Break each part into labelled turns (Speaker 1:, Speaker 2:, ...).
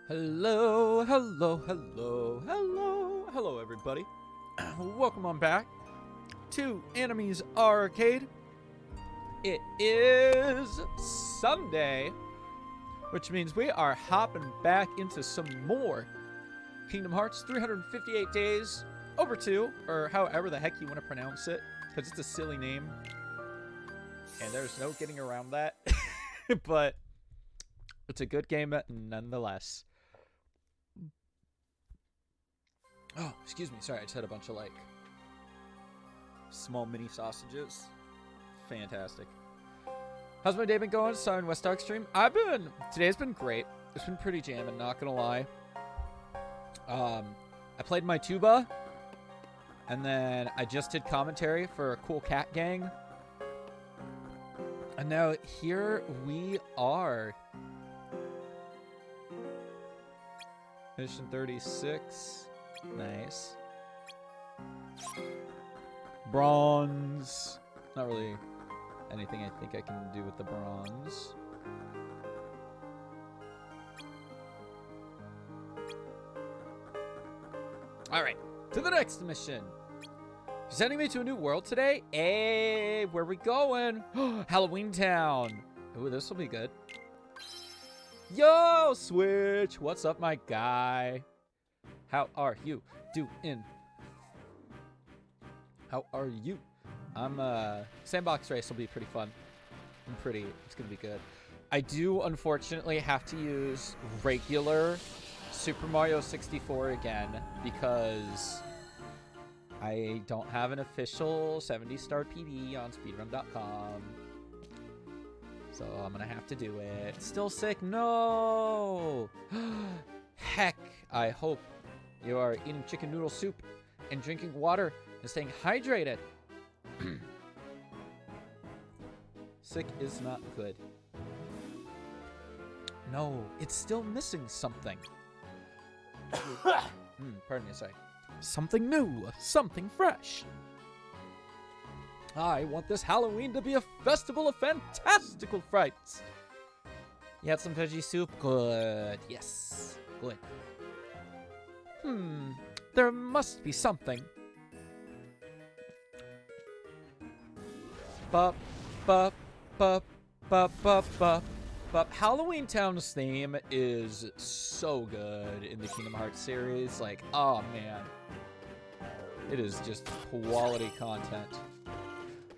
Speaker 1: Hello, hello, hello, hello, hello, everybody. Welcome on back to Anime's Arcade. It is Sunday, which means we are hopping back into some more Kingdom Hearts 358 Days Over 2, or however the heck you want to pronounce it, because it's a silly name, and there's no getting around that, but it's a good game nonetheless. Oh, excuse me. Sorry, I just had a bunch of, small mini sausages. Fantastic. How's my day been going? Sorry, in West Dark stream. Today's been great. It's been pretty jamming, not gonna lie. I played my tuba, and then I just did commentary for a Cool Cat Gang. And now here we are. Mission 36. Nice. Bronze. Not really anything I think I can do with the bronze. Alright, to the next mission. You're sending me to a new world today? Hey, where we going? Halloween Town. Ooh, this will be good. Yo, Switch. What's up, my guy? How are you doing? How are you? Sandbox race will be pretty fun. It's gonna be good. I do, unfortunately, have to use regular Super Mario 64 again because I don't have an official 70-star PD on speedrun.com. So I'm gonna have to do it. Still sick? No! Heck, I hope you are eating chicken noodle soup and drinking water and staying hydrated. Sick is not good. No, it's still missing something. Pardon me, sorry. Something new, something fresh. I want this Halloween to be a festival of fantastical frights. You had some veggie soup? Good. Yes. Good. There must be something. Bup, bup, bup, bup, bup, bup, bup. Halloween Town's theme is so good in the Kingdom Hearts series. Like, oh man. It is just quality content.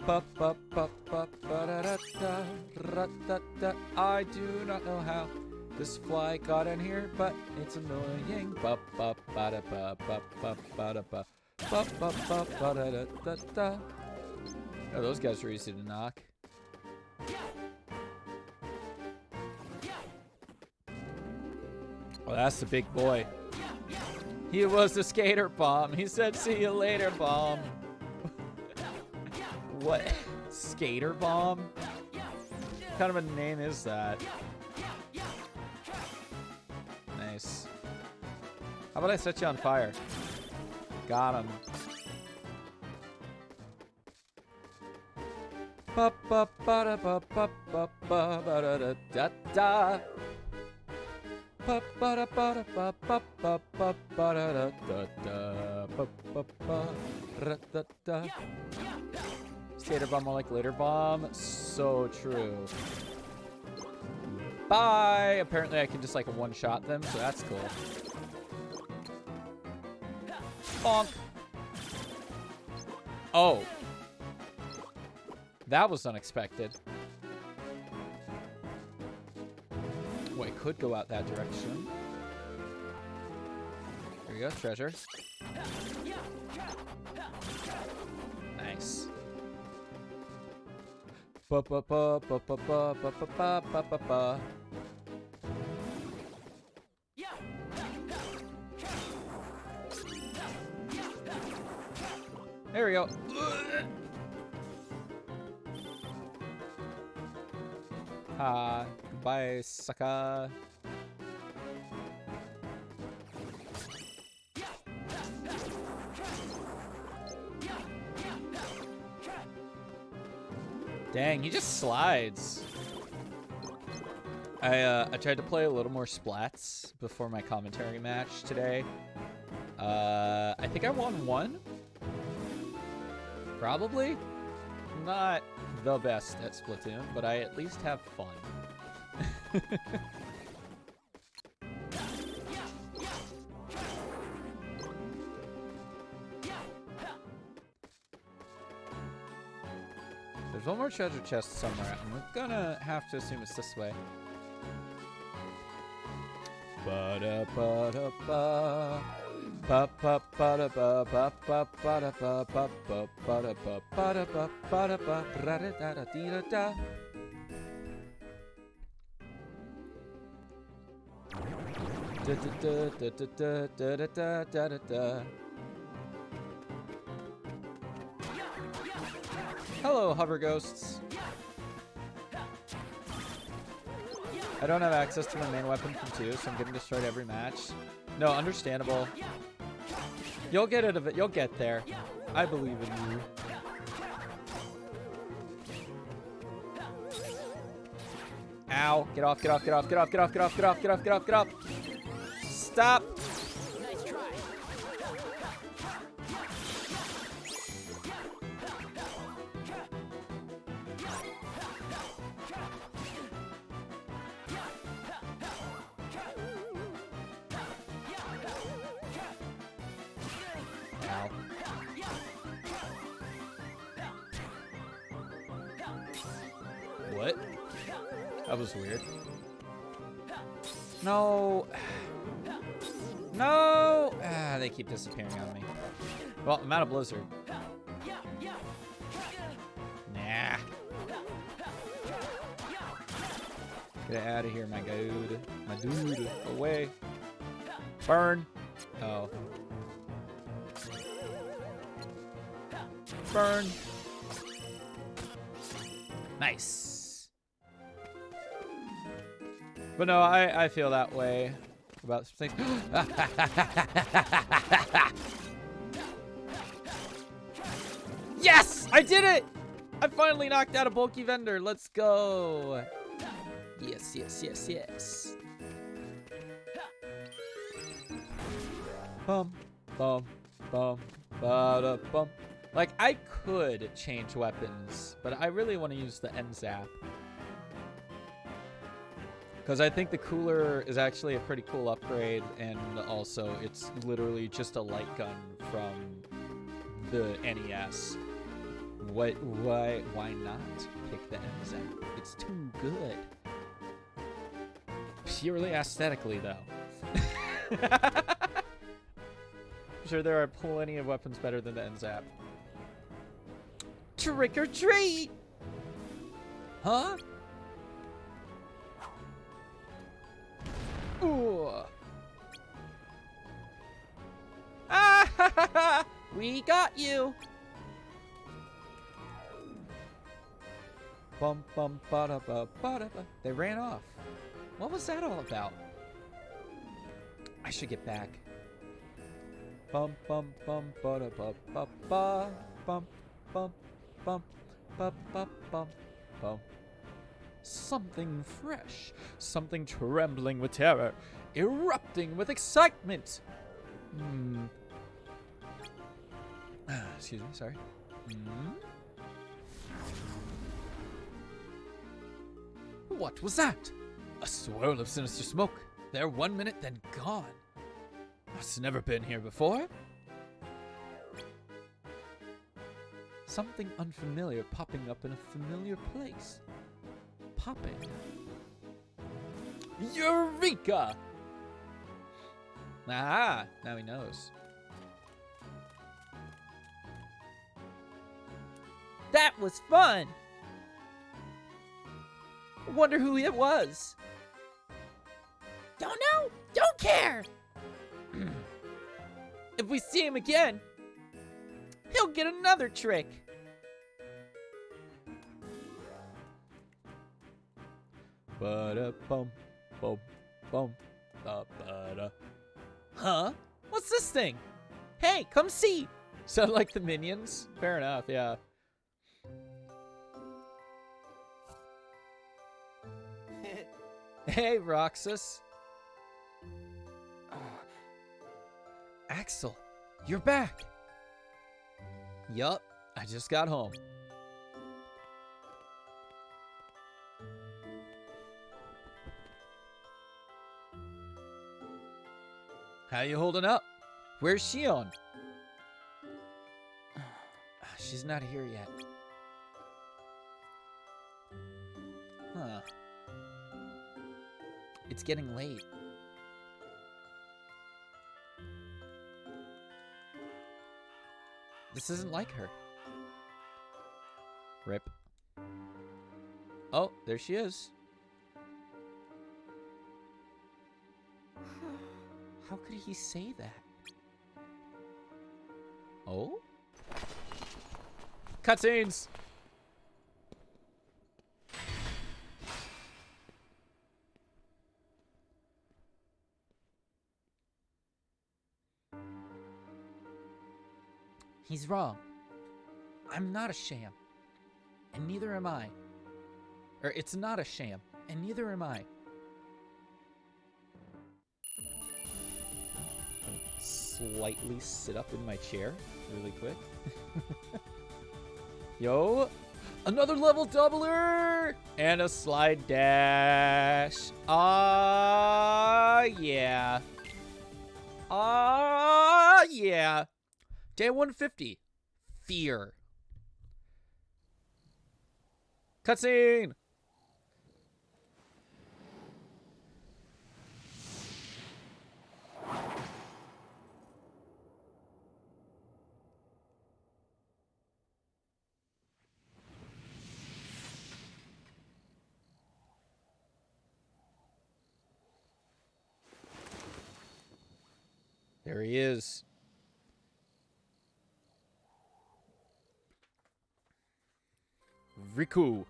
Speaker 1: Bup, bup, bup, bup, ba-da-da-da, ra-da-da. I do not know how this fly got in here, but it's annoying. Bup, bup, ba-da-ba, bup, bup, ba-da-ba, bup, bup, bup, ba-da-da-da-da. Oh, those guys are easy to knock. Oh, that's the big boy. He was the skater bomb. He said, "See you later, bomb." What? Skater bomb? What kind of a name is that? Nice. How about I set you on fire? Got him. Ba ba ba da ba ba ba ba ba da da da da. Ba ba da ba da ba ba ba ba ba da da da da. Ba ba ba da da da. Skater bomb more like glitter bomb. So true. Bye! Apparently I can just like one-shot them, so that's cool. Bonk! Oh. That was unexpected. Well, I could go out that direction. There you go, treasure. Nice. Ba ba ba ba ba ba ba ba ba ba ba. There we go. Goodbye, sucker. Dang, he just slides. I tried to play a little more splats before my commentary match today. I think I won one. Probably. Not the best at Splatoon, but I at least have fun. There's one more treasure chest somewhere. I'm gonna have to assume it's this way. Ba-da-ba-da-ba. Ba-ba-ba-da-ba-ba-ba-ba-ba-ba-ba-ba-ba-ba-ba-ba-ba-ba-ba-ba-ba-da-da-da-da-da-da. Da-da-da-da-da-da-da-da-da-da. Hello, hover ghosts. I don't have access to my main weapon from 2, so I'm getting destroyed every match. No, understandable. You'll get it. You'll get there. I believe in you. Ow. Get off, get off, get off, get off, get off, get off, get off, get off, get off, get off. Stop. What? That was weird. No. No. Ah, they keep disappearing on me. Well, I'm out of Blizzard. Nah. Get out of here, my dude. My dude. Away. Burn. Oh. Burn. Nice. But no, I feel that way about things. Yes! I did it! I finally knocked out a bulky vendor. Let's go. Yes, yes, yes, yes. Bum, bum, bum, ba-da, bum. Like, I could change weapons, but I really want to use the end zap. Because I think the cooler is actually a pretty cool upgrade, and also it's literally just a light gun from the NES. Why not pick the end zap? It's too good. Purely aesthetically, though. I'm sure there are plenty of weapons better than the end zap. Trick or treat! Huh? Ooh. Ah, ha, ha, ha. We got you. Bum bum ba da ba ba da ba. They ran off. What was that all about? I should get back. Bum bum bum ba da ba ba ba bum bum bum ba ba bum bum. Something fresh, something trembling with terror, erupting with excitement. Excuse me, sorry. What was that? A swirl of sinister smoke. There 1 minute, then gone. It's never been here before. Something unfamiliar popping up in a familiar place. Popping. Eureka! Ah, now he knows. That was fun! Wonder who it was. Don't know, don't care! If we see him again, he'll get another trick. Ba-da-bum, bum, bum, ba-ba-da. Huh? What's this thing? Hey, come see! Sound like the Minions? Fair enough, yeah. Hey, Roxas. Axel, you're back. Yup, I just got home. How you holding up? Where's Shion? She's not here yet. Huh. It's getting late. This isn't like her. Rip. Oh, there she is. How could he say that? Oh? Cutscenes! He's wrong. I'm not a sham. And neither am I. Or it's not a sham. And neither am I. Slightly sit up in my chair really quick. Yo, another level doubler and a slide dash. Yeah. Yeah. Day 150. Fear. Cutscene. There he is. Riku.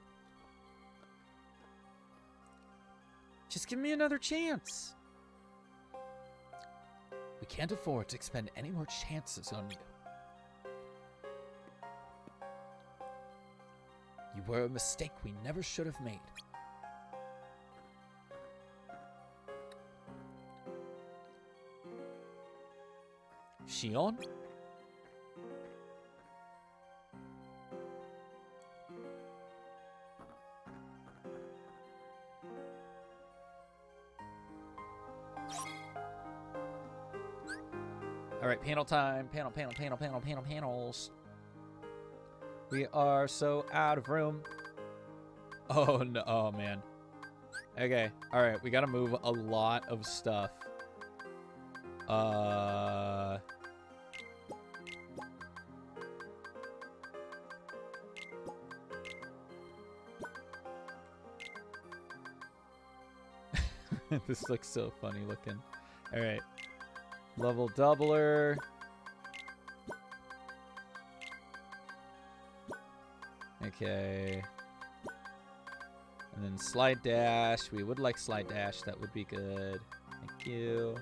Speaker 1: Just give me another chance. We can't afford to expend any more chances on you. You were a mistake we never should have made. Shion? All right, panel time. Panels. We are so out of room. Oh, no. Oh, man. Okay. All right, we got to move a lot of stuff. This looks so funny looking. All right. Level doubler. Okay. And then slide dash. We would like slide dash. That would be good. Thank you.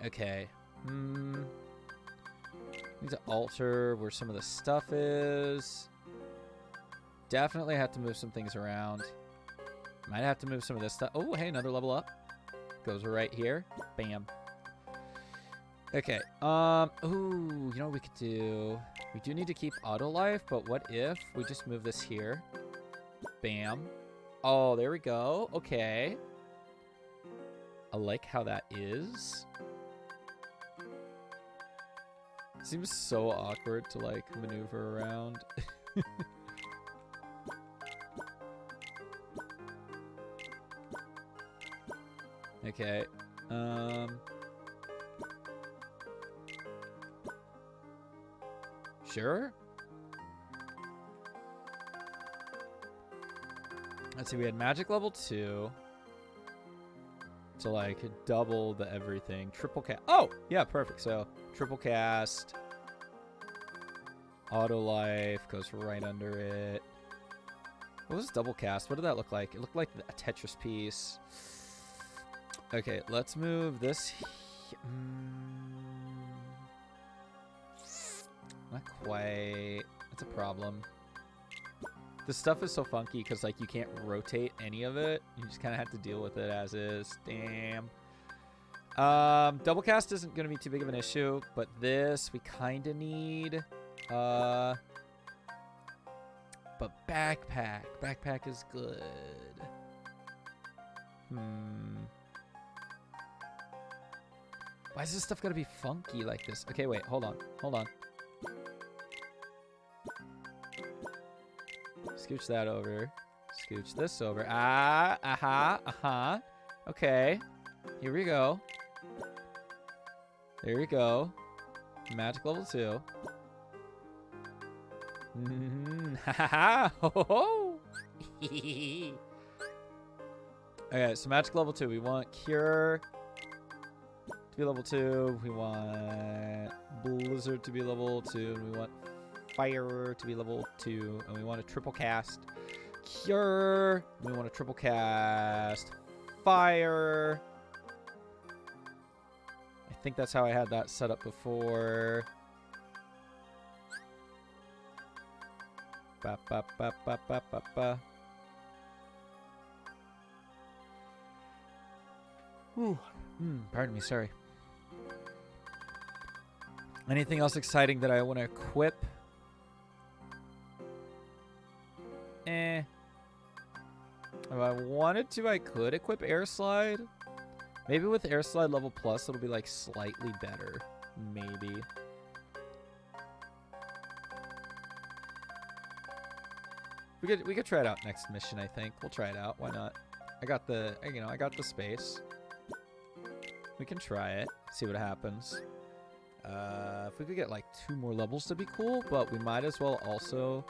Speaker 1: Okay. Need to alter where some of the stuff is. Definitely have to move some things around. Might have to move some of this stuff. Oh, hey, another level up. Goes right here. Bam. Okay. Ooh, you know what we could do? We do need to keep auto life, but what if we just move this here? Bam. Oh, there we go. Okay. I like how that is. Seems so awkward to, like, maneuver around. Okay. Sure. Let's see, we had magic level 2 to like double the everything. Triple cast. Oh, yeah, perfect. So triple cast. Auto life goes right under it. What was double cast? What did that look like? It looked like a Tetris piece. Okay, let's move this. Not quite. That's a problem. This stuff is so funky because like you can't rotate any of it. You just kind of have to deal with it as is. Damn. Double cast isn't going to be too big of an issue, but this we kind of need. But backpack. Backpack is good. Why is this stuff gotta be funky like this? Okay, wait, hold on. Hold on. Scooch that over. Scooch this over. Okay. Here we go. There we go. Magic level 2. Okay, so magic level 2. We want cure to be level 2. We want blizzard to be level 2. And we want fire to be level 2. And we want a triple cast cure. We want a triple cast fire. I think that's how I had that set up before. Ba, ba, ba, ba, ba, ba, ba. Pardon me, sorry. Anything else exciting that I want to equip? If I wanted to, I could equip Air Slide. Maybe with Air Slide level plus, it'll be like slightly better. Maybe. We could try it out next mission, I think. We'll try it out. Why not? I got the space. We can try it. See what happens. If we could get like 2 more levels, that'd be cool. But we might as well also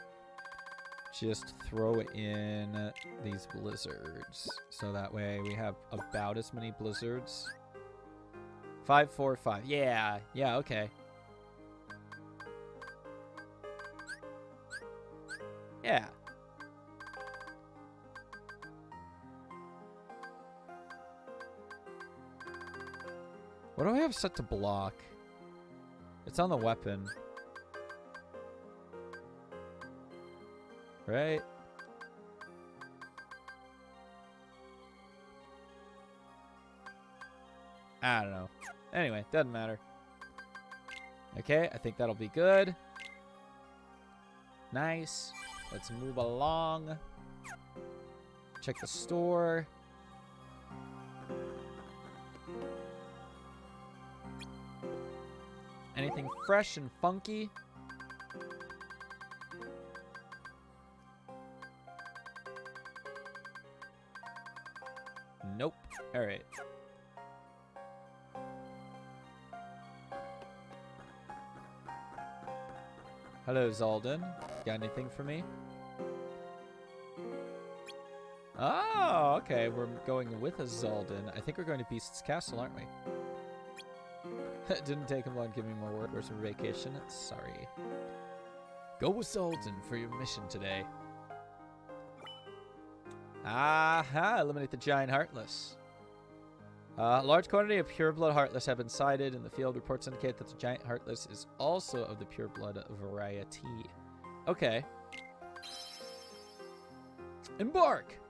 Speaker 1: just throw in these blizzards. So that way we have about as many blizzards. 5, 4, 5. Yeah. Yeah, okay. Yeah. What do I have set to block? It's on the weapon. Right? I don't know. Anyway, doesn't matter. Okay, I think that'll be good. Nice. Let's move along. Check the store. Anything fresh and funky? Nope. All right. Hello, Zaldin. Got anything for me? Oh, okay. We're going with a Zaldin. I think we're going to Beast's Castle, aren't we? It didn't take him long to give me more work. Where's your vacation? Sorry. Go with Zaldin for your mission today. Aha! Eliminate the giant heartless. A large quantity of pureblood heartless have been sighted in the field. Reports indicate that the giant heartless is also of the pureblood variety. Okay. Embark!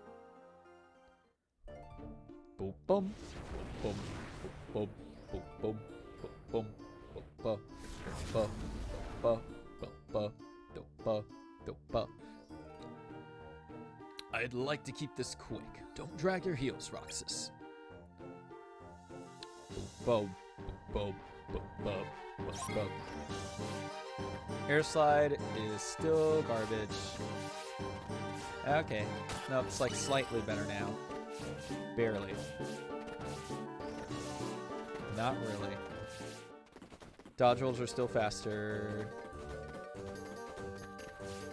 Speaker 1: Boom, boom, boom, boom, boom, boom. Boom, ba, ba, ba, ba, do, ba, do, ba. I'd like to keep this quick. Don't drag your heels, Roxas. Boom, boom, boom, boom, boom, boom. Air Slide is still garbage. Okay. No, it's like slightly better now. Barely. Not really. Dodge rolls are still faster.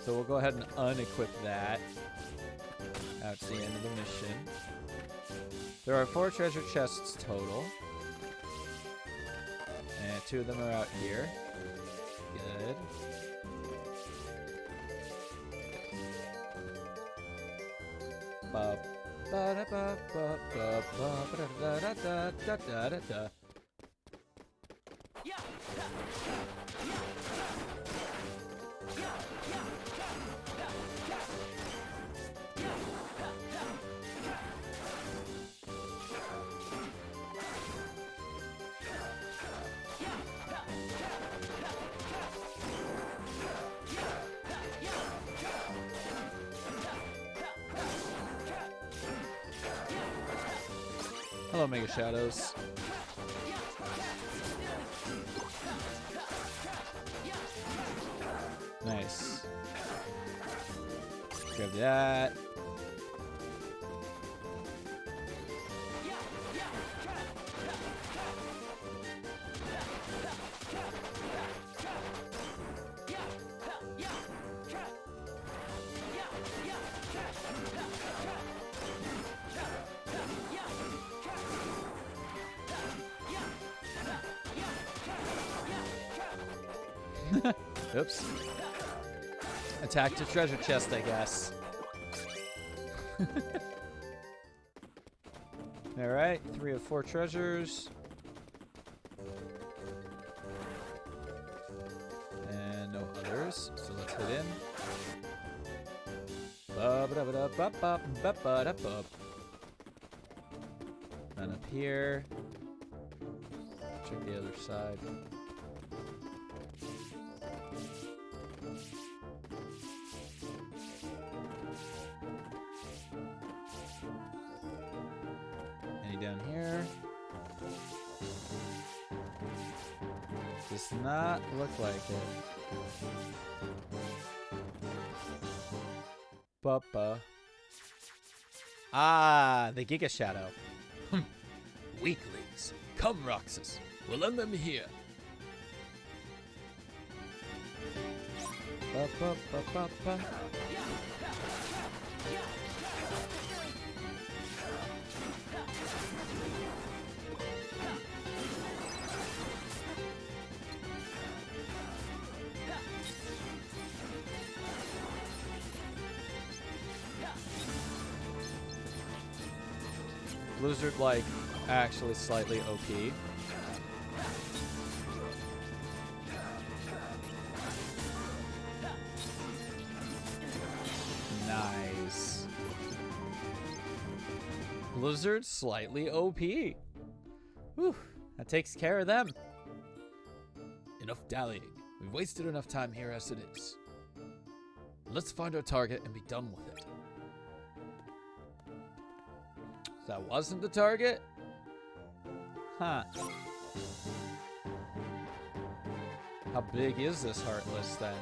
Speaker 1: So we'll go ahead and unequip that. Out to the end of the mission. There are 4 treasure chests total. And 2 of them are out here. Good. Ba ba da ba ba ba ba da da da da da da da. Hello, Mega Shadows. Nice. Grab that. Oops. Attack the treasure chest, I guess. Alright, 3 of 4 treasures. And no others, so let's hit in. And up here. Check the other side. Down here. Does not look like it. Buppa. Ah, the Giga Shadow.
Speaker 2: Weaklings, come Roxas, we'll end them here.
Speaker 1: Ba-ba-ba-ba-ba. Blizzard, like, actually slightly OP. Nice. Blizzard, slightly OP. Whew, that takes care of them.
Speaker 2: Enough dallying. We've wasted enough time here as it is. Let's find our target and be done with it.
Speaker 1: That wasn't the target? Huh. How big is this Heartless then?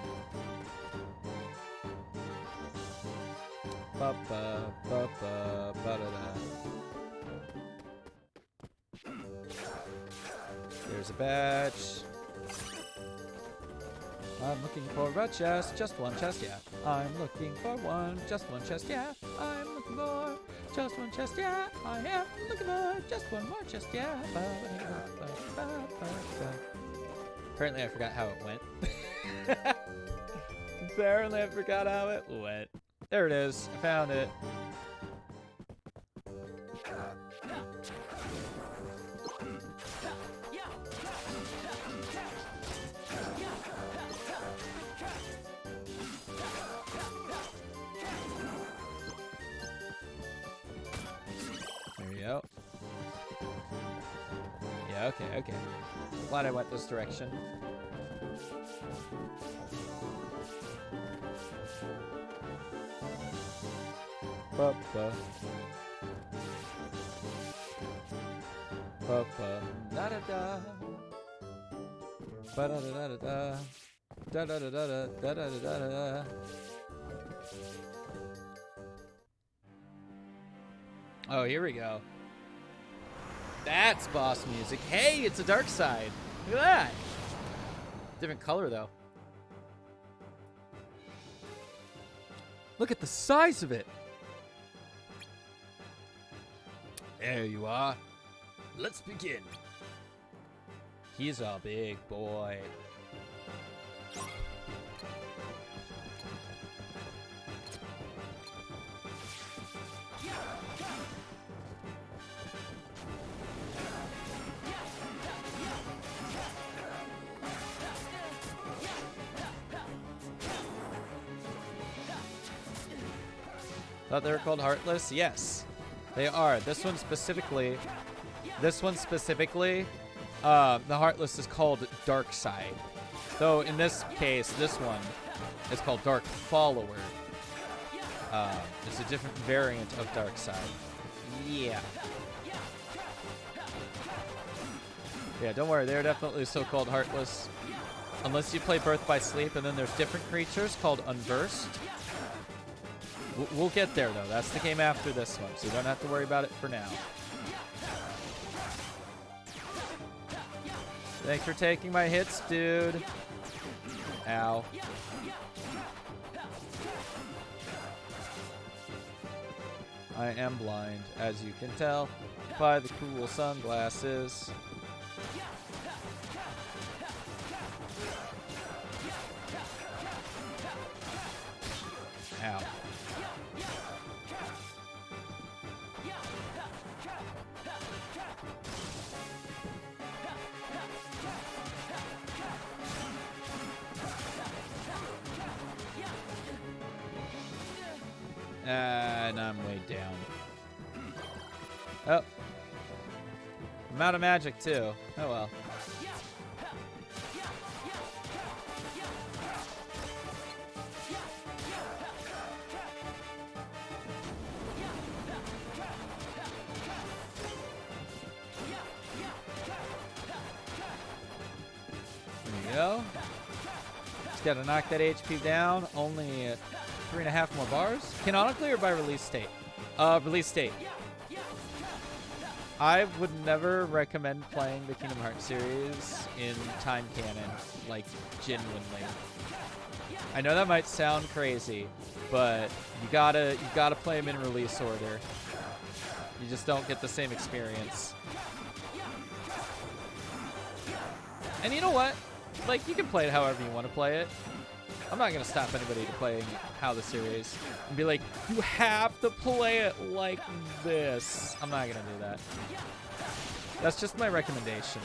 Speaker 1: Ba-ba, ba-ba, ba-da-da. There's a badge. I'm looking for a chest, just one chest, yeah. I'm looking for one, just one chest, yeah. I'm looking for just one chest, yeah. I am looking for just one more chest, yeah. Apparently I forgot how it went. Apparently I forgot how it went. There it is. I found it. Yep. Yeah, okay. Glad I went this direction. Ba-ba. Ba-ba. Da-da-da. Ba-da-da-da-da-da. Da-da-da-da-da. Oh, here we go. That's boss music. Hey, it's a dark side. Look at that. Different color, though. Look at the size of it.
Speaker 2: There you are. Let's begin.
Speaker 1: He's a big boy. Thought they were called Heartless? Yes, they are. This one specifically, the Heartless is called Dark Side. Though in this case, this one is called Dark Follower. It's a different variant of Dark Side. Yeah. Yeah, don't worry. They're definitely so-called heartless. Unless you play Birth by Sleep, and then there's different creatures called Unversed. We'll get there, though. That's the game after this one, so you don't have to worry about it for now. Thanks for taking my hits, dude. Ow. I am blind, as you can tell by the cool sunglasses. Ow. And I'm way down. Oh. I'm out of magic, too. Oh, well. There we go. Just gotta knock that HP down. Only 3.5 more bars. Canonically or by release date? Release date. I would never recommend playing the Kingdom Hearts series in time canon, like genuinely. I know that might sound crazy, but you gotta play them in release order. You just don't get the same experience. And you know what? Like, you can play it however you want to play it. I'm not gonna stop anybody to playing how the series and be like, you have to play it like this. I'm not gonna do that. That's just my recommendation.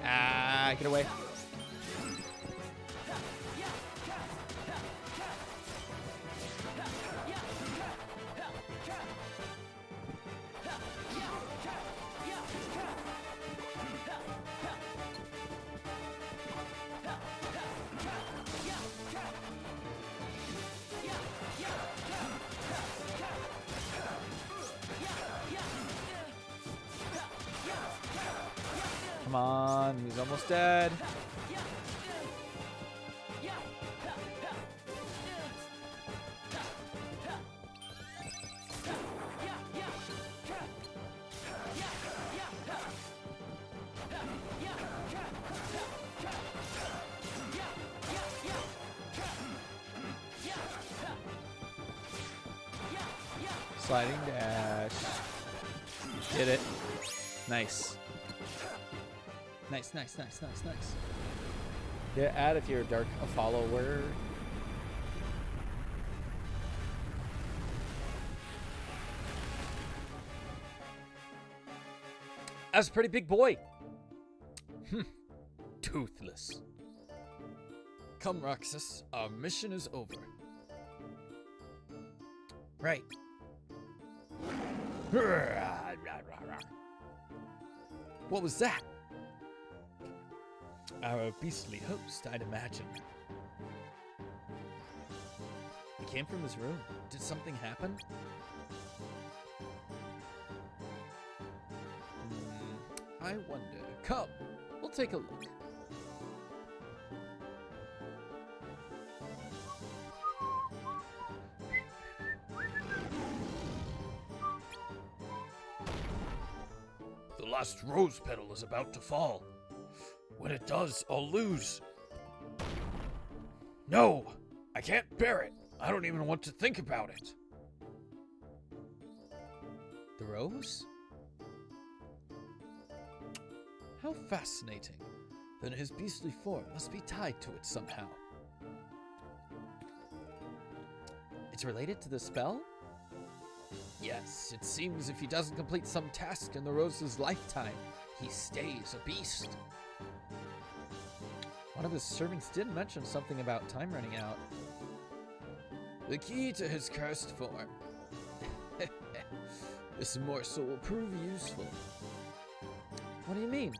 Speaker 1: Ah, get away. Come on, he's almost dead. Sliding dash. Get it. Nice. Nice, nice, nice, nice, nice. Yeah, add if you're a follower. That's a pretty big boy. Toothless. Come, Roxas. Our mission is over. Right. What was that? Our beastly host, I'd imagine. He came from his room. Did something happen? I wonder. Come, we'll take a look. The last rose petal is about to fall. When it does, I'll lose. No, I can't bear it. I don't even want to think about it. The rose? How fascinating. Then his beastly form must be tied to it somehow. It's related to the spell? Yes, it seems if he doesn't complete some task in the rose's lifetime, he stays a beast. One of his servants did mention something about time running out. The key to his cursed form. This morsel will prove useful. What do you mean?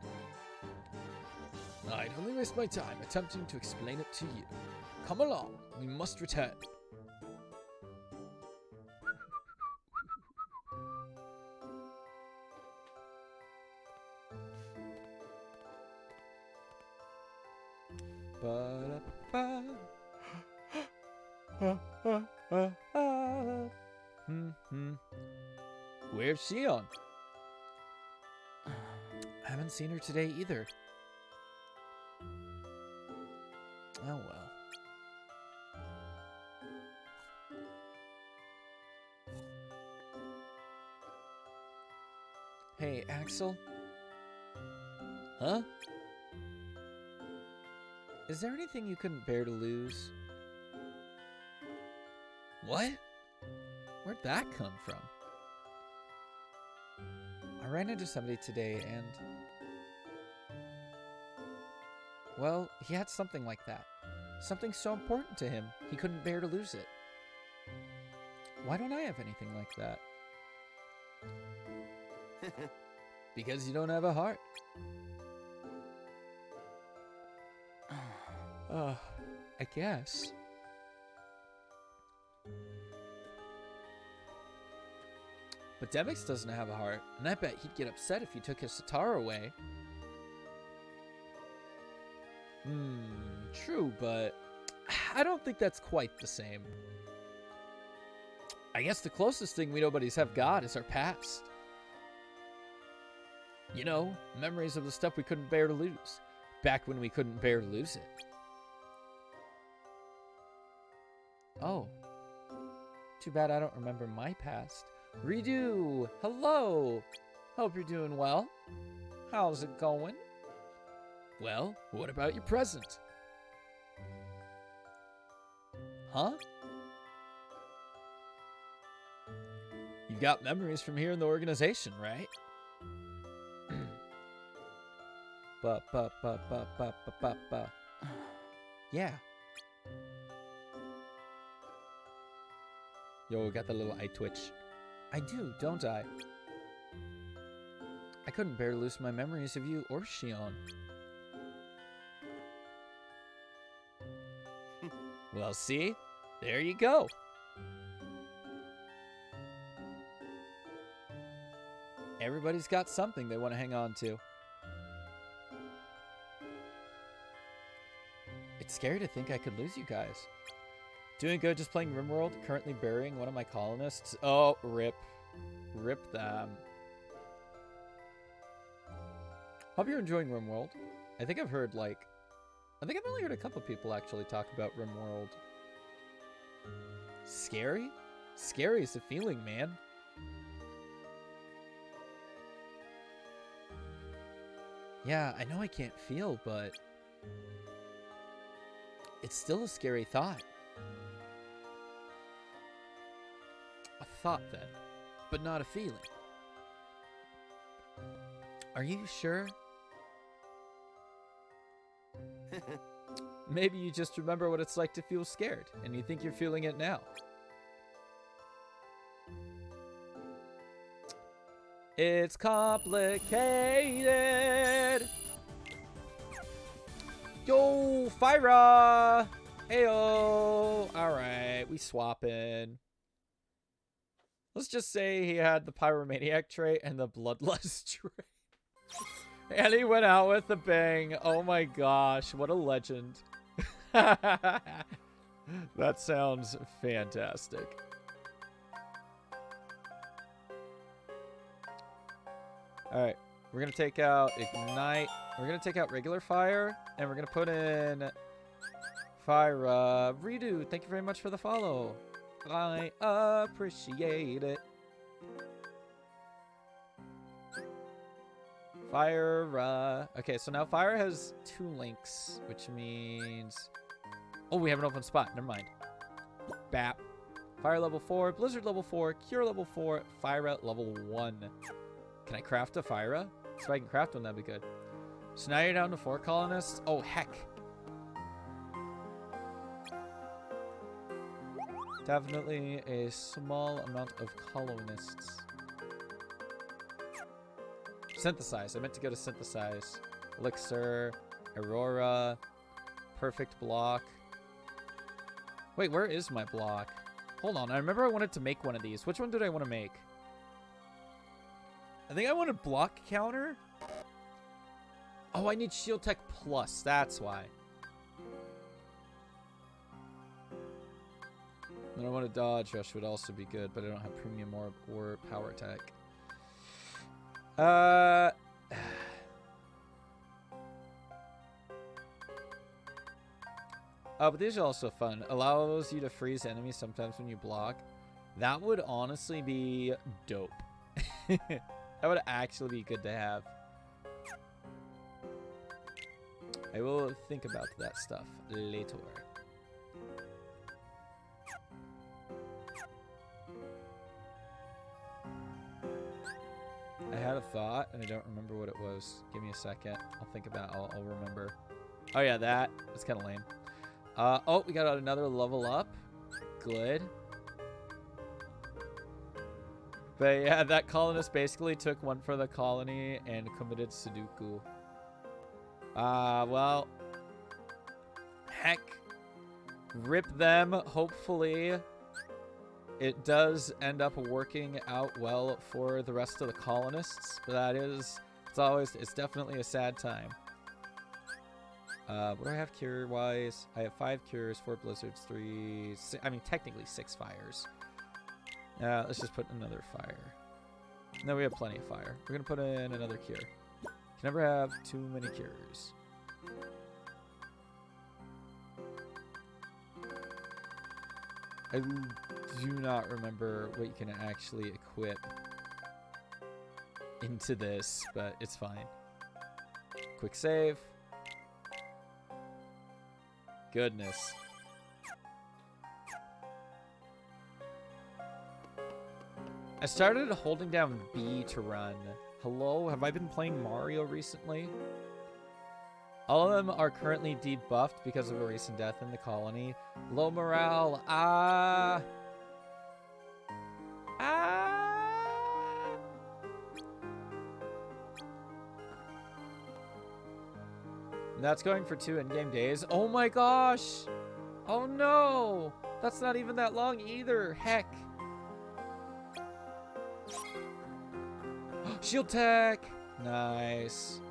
Speaker 1: I'd only waste my time attempting to explain it to you. Come along, we must return. Ba-da-ba. Where's Shion? I haven't seen her today either. Oh well. Hey, Axel? Huh? Is there anything you couldn't bear to lose? What? Where'd that come from? I ran into somebody today and... well, he had something like that. Something so important to him, he couldn't bear to lose it. Why don't I have anything like that? Because you don't have a heart. I guess. But Demix doesn't have a heart, and I bet he'd get upset if you took his sitar away. True, but I don't think that's quite the same. I guess the closest thing we nobodies have got is our past. You know, memories of the stuff we couldn't bear to lose, back when we couldn't bear to lose it. Oh. Too bad I don't remember my past. Redo! Hello! Hope you're doing well. How's it going? Well, what about your present? Huh? You've got memories from here in the organization, right? Yeah. Yo, got the little eye twitch. I do, don't I? I couldn't bear to lose my memories of you or Shion. Well, see? There you go. Everybody's got something they want to hang on to. It's scary to think I could lose you guys. Doing good, just playing RimWorld. Currently burying one of my colonists. Oh, rip. Rip them. Hope you're enjoying RimWorld. I think I've heard, like... I think I've only heard a couple people actually talk about RimWorld. Scary? Scary is the feeling, man. Yeah, I know I can't feel, but... it's still a scary thought. A thought, then, but not a feeling. Are you sure? Maybe you just remember what it's like to feel scared, and you think you're feeling it now. It's complicated. Yo, Fyra! Heyo! Alright, we swapping. Let's just say he had the Pyromaniac trait and the Bloodlust trait. And he went out with a bang. Oh my gosh, what a legend. That sounds fantastic. Alright, we're going to take out Ignite. We're going to take out regular fire. And we're going to put in fire. Redo, thank you very much for the follow. I appreciate it. Fire. Okay, so now fire has 2 links, which means... oh, we have an open spot. Never mind. Bap. Fire level 4, Blizzard level 4, Cure level 4, Fire level 1. Can I craft a Fire? If I can craft one, that'd be good. So now you're down to 4 colonists. Oh, heck. Definitely a small amount of colonists. Synthesize. I meant to go to synthesize. Elixir, Aurora, perfect block. Wait, where is my block? Hold on. I remember I wanted to make one of these. Which one did I want to make? I think I wanted block counter. Oh, I need Shield Tech Plus. That's why. And I want to dodge rush would also be good, but I don't have premium or power attack. Oh, but these are also fun. Allows you to freeze enemies sometimes when you block. That would honestly be dope. That would actually be good to have. I will think about that stuff later. I had a thought, and I don't remember what it was. Give me a second. I'll think about it. I'll remember. Oh, yeah, that. It's kind of lame. Oh, we got another level up. Good. But yeah, that colonist basically took one for the colony and committed Sudoku. Well. Heck. Rip them. Hopefully, it does end up working out well for the rest of the colonists. But it's definitely a sad time. What do I have cure-wise? I have 5 cures, 4 blizzards, 3... technically 6 fires. Let's just put another fire. No, we have plenty of fire. We're going to put in another cure. Can never have too many cures. I do not remember what you can actually equip into this, but it's fine. Quick save. Goodness. I started holding down B to run. Hello? Have I been playing Mario recently? All of them are currently debuffed because of a recent death in the colony. Low morale. And that's going for 2 in-game days. Oh my gosh! Oh no! That's not even that long either. Heck. Shield tech! Nice.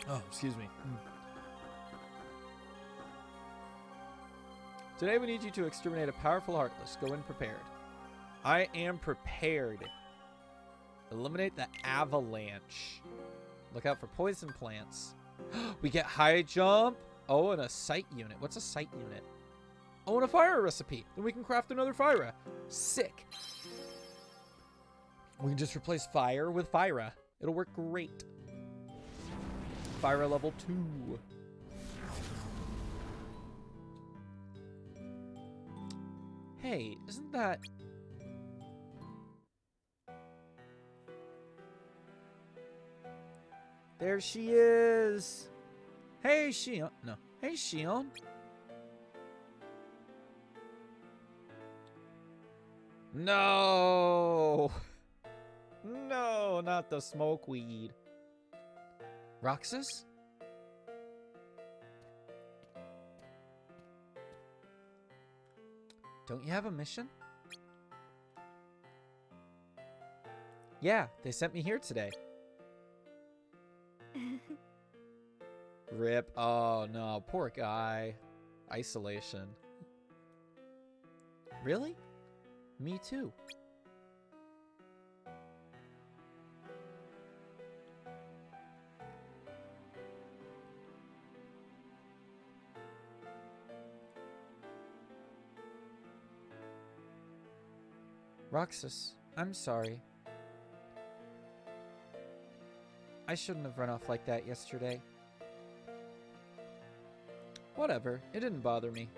Speaker 1: Oh, excuse me. Today we need you to exterminate a powerful Heartless. Go in prepared. I am prepared. Eliminate the avalanche. Look out for poison plants. We get high jump. Oh, and a sight unit. What's a sight unit? Oh, and a fire recipe. Then we can craft another Fyra. Sick. We can just replace fire with Fyra. It'll work great. Fyra level 2. Hey, isn't that... There she is. Hey, Shion. No. Hey, Shion. No. No, not the smoke weed. Roxas? Don't you have a mission? Yeah, they sent me here today. Rip. Oh, no. Poor guy. Isolation. Really? Me too. Roxas, I'm sorry. I shouldn't have run off like that yesterday. Whatever, it didn't bother me.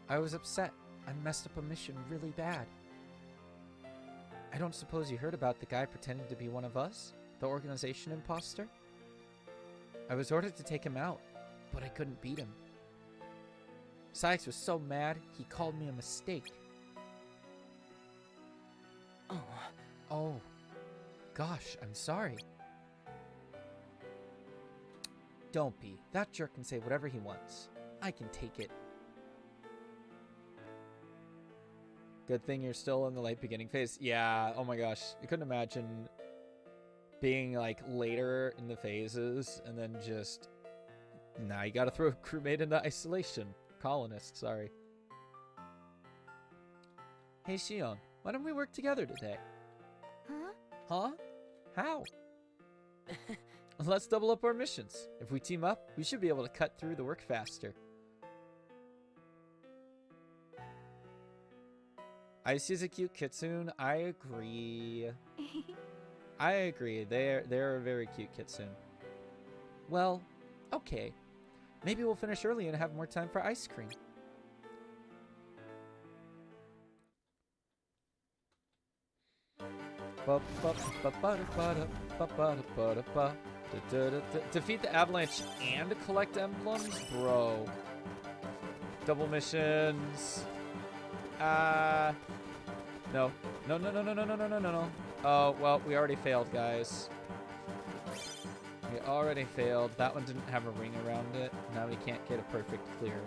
Speaker 1: I was upset. I messed up a mission really bad. I don't suppose you heard about the guy pretending to be one of us? The organization imposter? I was ordered to take him out, but I couldn't beat him. Sykes was so mad, he called me a mistake. Oh. Gosh, I'm sorry. Don't be. That jerk can say whatever he wants. I can take it. Good thing you're still in the late beginning phase. Yeah, oh my gosh. I couldn't imagine being like later in the phases, and then just now you gotta throw a crewmate into isolation. Colonist, sorry. Hey Shion, why don't we work together today?
Speaker 3: Huh?
Speaker 1: Huh? How? Let's double up our missions. If we team up, we should be able to cut through the work faster. Icy's a cute kitsune. I agree. I agree. They're a very cute kitsune. Well, okay. Maybe we'll finish early and have more time for ice cream. Defeat the avalanche and collect emblems? Bro. Double missions. No. No, no, no, no, no, no, no, no, no, no. Oh, well, we already failed, guys. We already failed. That one didn't have a ring around it. Now we can't get a perfect clear.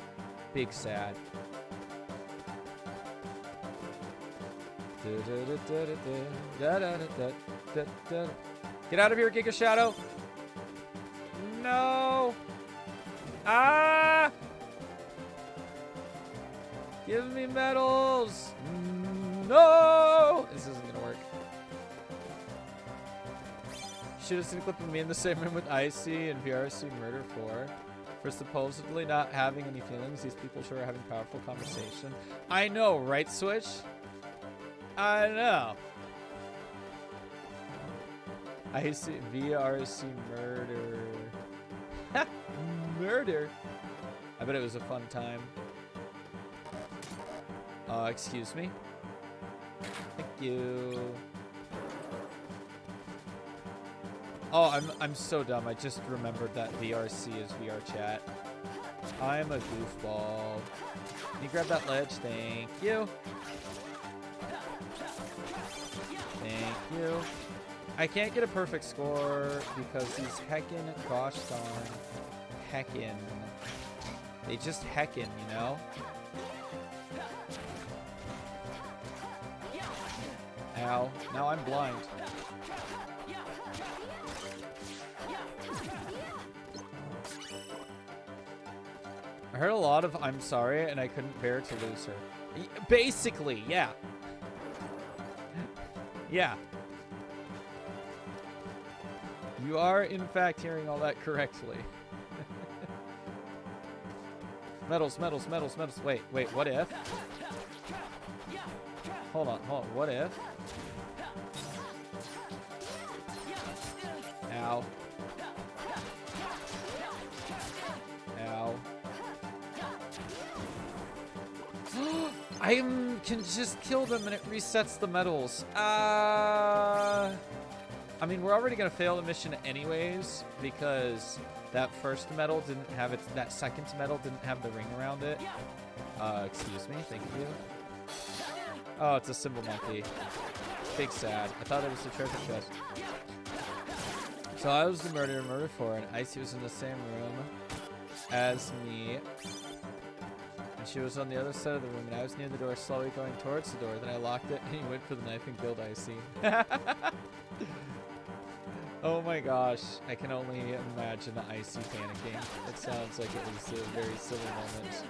Speaker 1: Big sad. Get out of here, Giga Shadow! No! Ah! Give me medals! No! This isn't gonna work. Should have seen a clip of me in the same room with Icy and VRC Murder 4. For supposedly not having any feelings, these people sure are having powerful conversation. I know, right, Switch? I know. Icy VRC Murder. Murder? I bet it was a fun time. Excuse me. Thank you. Oh, I'm so dumb. I just remembered that VRC is VR chat. I'm a goofball. Can you grab that ledge? Thank you. Thank you. I can't get a perfect score because these heckin' gosh darn heckin'. They just heckin', you know? Ow. Now I'm blind. I heard a lot of I'm sorry and I couldn't bear to lose her. Basically, yeah. Yeah. You are, in fact, hearing all that correctly. Medals, medals, medals, medals. Wait, what if? Hold on, what if? Ow. Ow. I can just kill them and it resets the medals. I mean, we're already gonna fail the mission anyways because that first medal didn't have its. That second medal didn't have the ring around it. Excuse me, thank you. Oh, it's a symbol monkey. Big sad. I thought it was the treasure chest. So I was the murder 4, and Icy was in the same room as me. And she was on the other side of the room, and I was near the door, slowly going towards the door. Then I locked it, and he went for the knife and killed Icy. Oh my gosh. I can only imagine Icy panicking. It sounds like it was a very silly moment.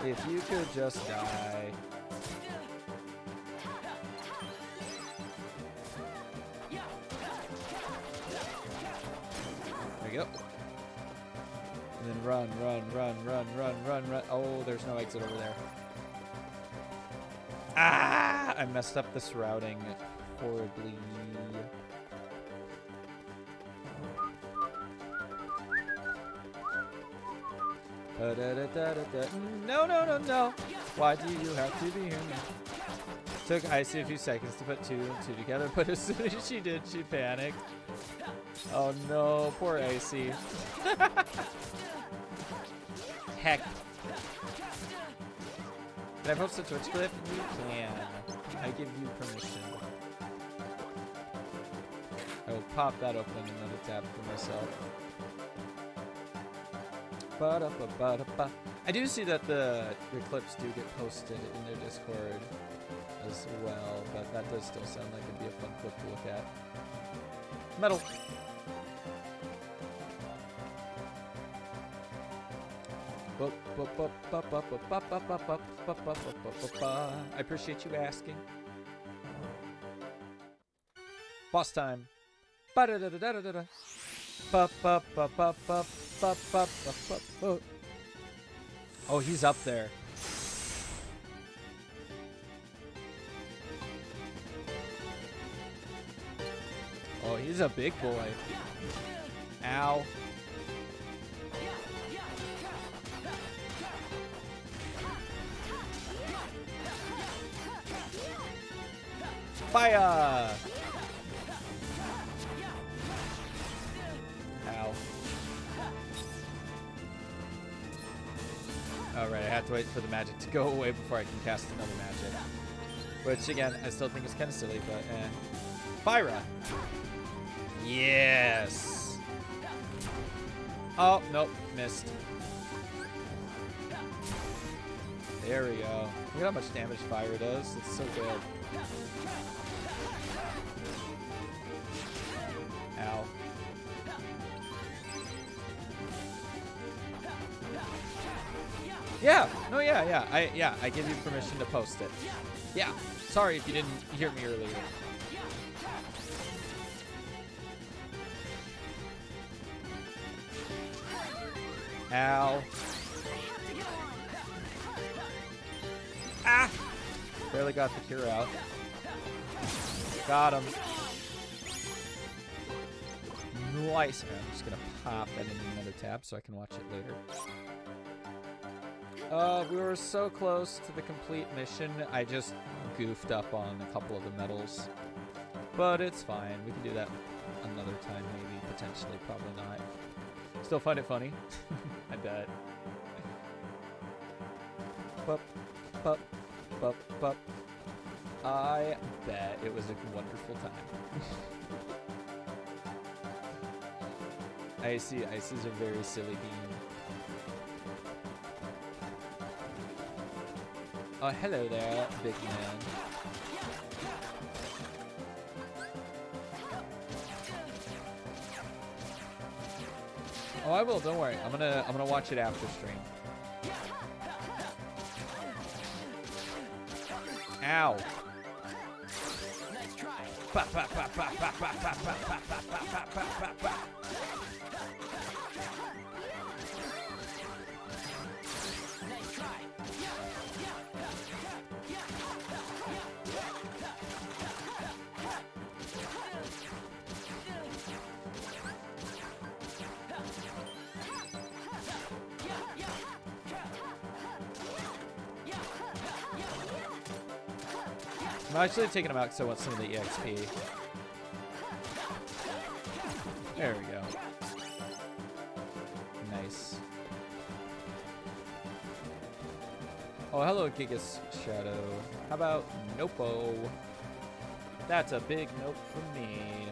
Speaker 1: If you could just die. There we go. And then run, run, run, run, run, run, run. Oh, there's no exit over there. Ah! I messed up this routing horribly. No, no, no, no. Why do you have to be here now? Took Icy a few seconds to put 2 and 2 together, but as soon as she did, she panicked. Oh no, poor Icy. Heck. Can I post a Twitch clip? You can. I give you permission. I will pop that open in another tab for myself. Ba-da-ba-ba-da-ba. I do see that the clips do get posted in their Discord as well, but that does still sound like it'd be a fun clip to look at. Metal. I appreciate you asking. Boss time. Oh, he's up there. Oh, he's a big boy. Ow. Fire! Ow. Alright, I have to wait for the magic to go away before I can cast another magic. Which, again, I still think is kind of silly, but eh. Fire! Yes! Oh, nope, missed. There we go. Look at how much damage fire does. It's so good. Ow. Yeah. No, yeah. I give you permission to post it. Yeah. Sorry if you didn't hear me earlier. Ow. Ah! Barely got the cure out. Got him. Nice. Okay, I'm just gonna pop that in another tab so I can watch it later. We were so close to the complete mission. I just goofed up on a couple of the medals. But it's fine. We can do that another time, maybe, potentially, probably not. Still find it funny. I bet. Bup, bup, bup, bup. I bet it was a wonderful time. Icy is a very silly bean. Oh, hello there, big man. Oh, I will. Don't worry. I'm gonna watch it after stream. Ow. I'm actually taking him out because I want some of the EXP. There we go. Nice. Oh, hello, Gigas Shadow. How about Nopo? That's a big nope for me.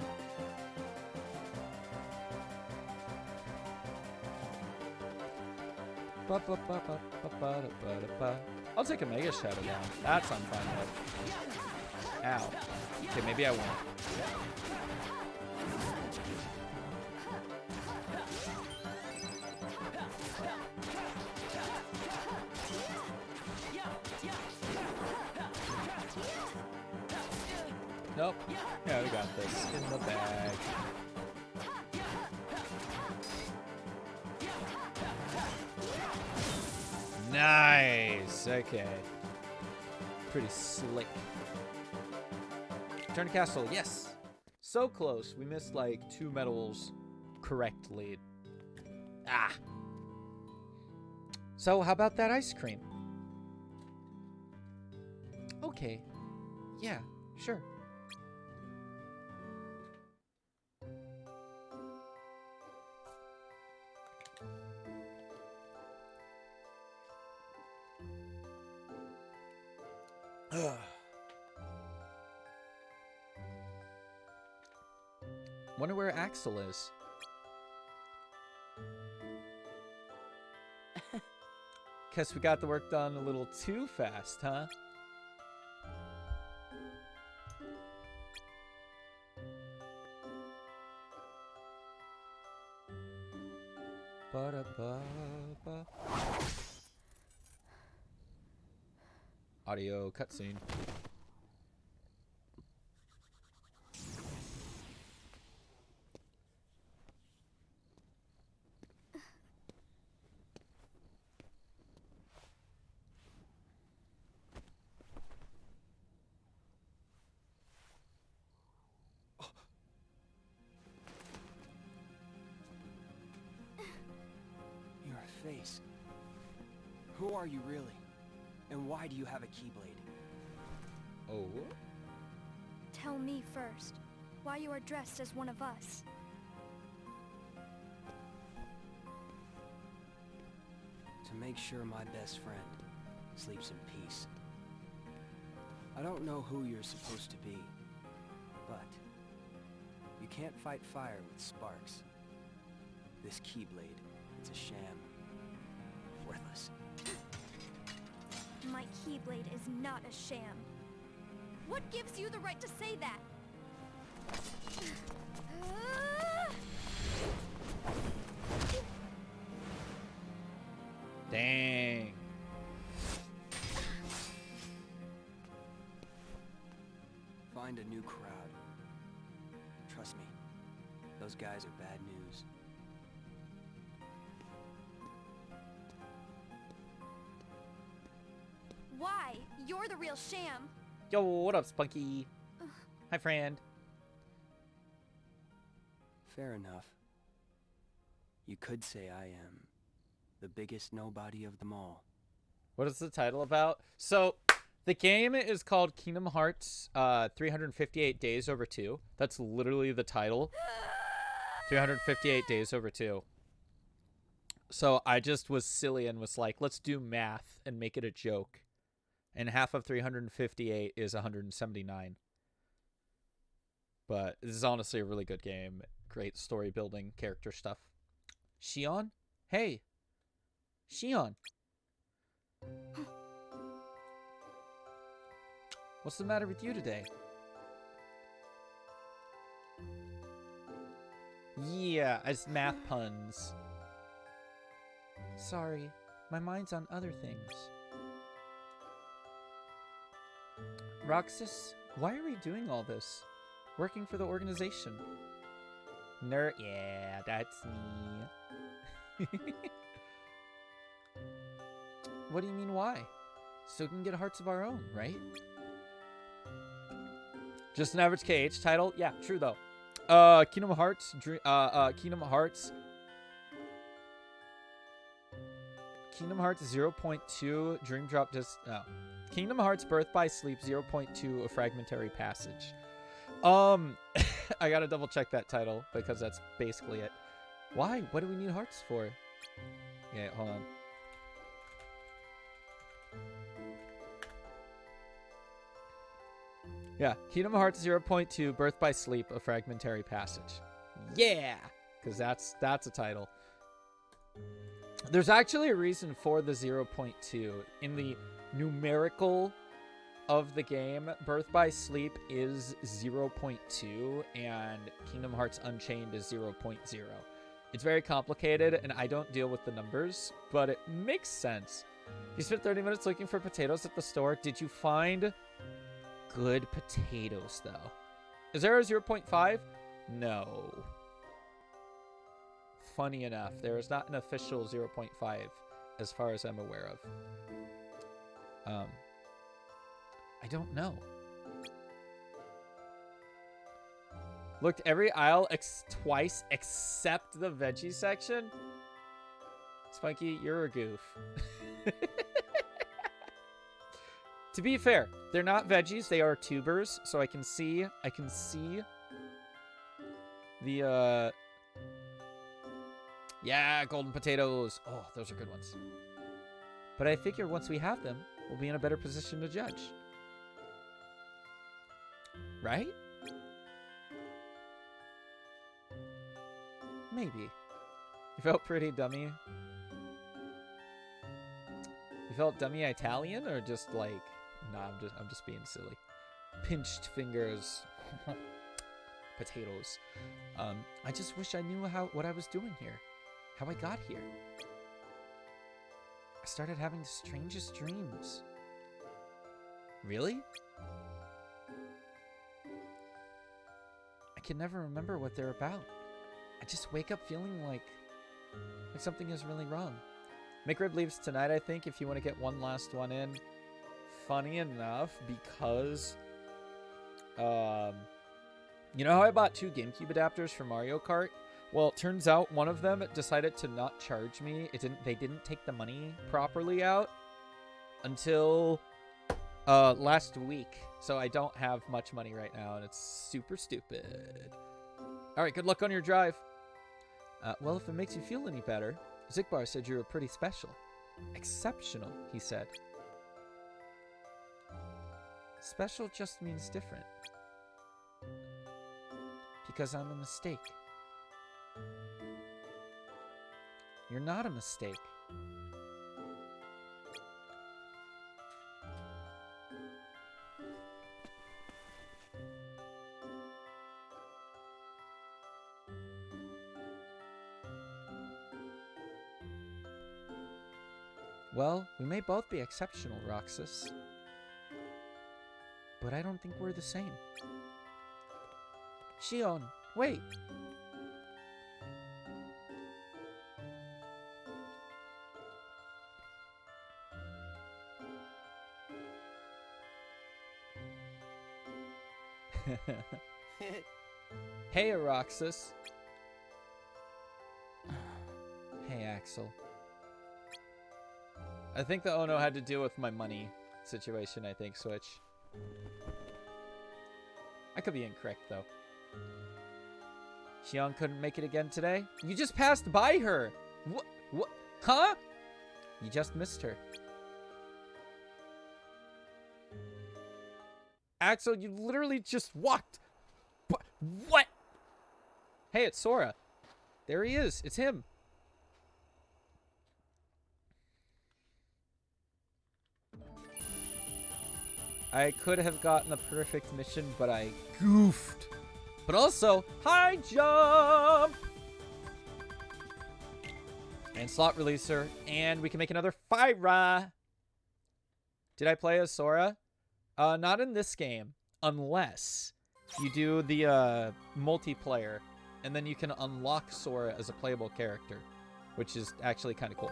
Speaker 1: I'll take a Mega Shadow down. That's I'm fine with. Ow. Okay, maybe I won't. Nope. Yeah, we got this. In the bag. Nice. Okay. Pretty slick. Turn to castle. Yes. So close. We missed like 2 medals correctly. Ah. So how about that ice cream? Okay. Yeah, sure. Wonder where Axel is. Guess we got the work done a little too fast, huh? Ba-da-ba-ba. Audio cutscene.
Speaker 3: Your face. Who are you really? And why do you have a keyblade?
Speaker 1: Oh.
Speaker 4: Tell me first, why you are dressed as one of us.
Speaker 3: To make sure my best friend sleeps in peace. I don't know who you're supposed to be, but you can't fight fire with sparks. This keyblade, it's a sham. Worthless.
Speaker 4: My keyblade is not a sham. What gives you the right to say that?
Speaker 1: Dang.
Speaker 3: Find a new crowd. Trust me, those guys are bad news.
Speaker 4: Why? You're the real sham.
Speaker 1: Yo, what up, Spunky? Hi, friend.
Speaker 3: Fair enough. You could say I am the biggest nobody of them all.
Speaker 1: What is the title about? So, the game is called Kingdom Hearts 358 Days Over 2. That's literally the title. 358 Days Over 2. So, I just was silly and was like, let's do math and make it a joke. And half of 358 is 179. But this is honestly a really good game. Great story building, character stuff. Shion? Hey. Shion. What's the matter with you today? Yeah, it's math puns. Sorry, my mind's on other things. Roxas, why are we doing all this? Working for the organization. Yeah, that's me. What do you mean why? So we can get hearts of our own, right? Just an average KH title? Yeah, true though. Kingdom Hearts, Kingdom Hearts 0.2 Dream Drop Kingdom Hearts Birth by Sleep 0.2 A Fragmentary Passage. I gotta double check that title because that's basically it. Why? What do we need hearts for? Yeah, hold on. Yeah, Kingdom Hearts 0.2 Birth by Sleep A Fragmentary Passage. Yeah, because that's a title. There's actually a reason for the 0.2 in the numerical of the game. Birth by Sleep is 0.2 and Kingdom Hearts Unchained is 0.0. It's very complicated and I don't deal with the numbers, but it makes sense. You spent 30 minutes looking for potatoes at the store. Did you find good potatoes though? Is there a 0.5? No. Funny enough, there is not an official 0.5 as far as I'm aware of. I don't know. Looked every aisle twice except the veggie section. Spunky, you're a goof. To be fair, they're not veggies, they are tubers, so I can see the yeah, golden potatoes. Oh, those are good ones. But I figure once we have them, we'll be in a better position to judge. Right? Maybe. You felt pretty dummy. You felt dummy Italian or just like, nah, I'm just being silly. Pinched fingers. Potatoes. I just wish I knew what I was doing here. How I got here. I started having the strangest dreams. Really? I can never remember what they're about. I just wake up feeling like something is really wrong. McRib leaves tonight, I think, if you want to get one last one in. Funny enough, because you know how I bought 2 GameCube adapters for Mario Kart? Well, it turns out one of them decided to not charge me. They didn't take the money properly out until last week. So I don't have much money right now, and it's super stupid. All right, good luck on your drive. Well, if it makes you feel any better, Zigbar said you were pretty special. Exceptional, he said. Special just means different. Because I'm a mistake. You're not a mistake. Well, we may both be exceptional, Roxas. But I don't think we're the same. Shion, wait! Hey, Roxas. Hey, Axel. I think the Ono had to deal with my money situation, I think, Switch. I could be incorrect, though. Shion couldn't make it again today? You just passed by her! What? Huh? You just missed her. Axel, you literally just walked. What? Hey, it's Sora. There he is. It's him. I could have gotten the perfect mission, but I goofed. But also, high jump! And slot releaser. And we can make another Fyra. Did I play as Sora? Not in this game. Unless you do the multiplayer. And then you can unlock Sora as a playable character. Which is actually kind of cool.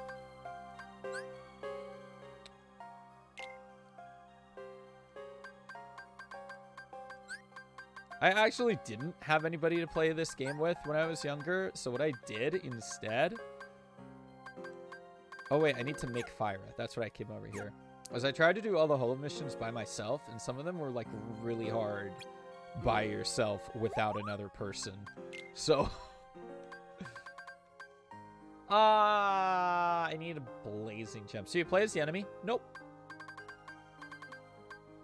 Speaker 1: I actually didn't have anybody to play this game with when I was younger, so what I did instead... Oh wait, I need to make Fyra. That's what I came over here. Was I tried to do all the holo missions by myself, and some of them were like really hard by yourself without another person. So... I need a blazing gem. So you play as the enemy? Nope.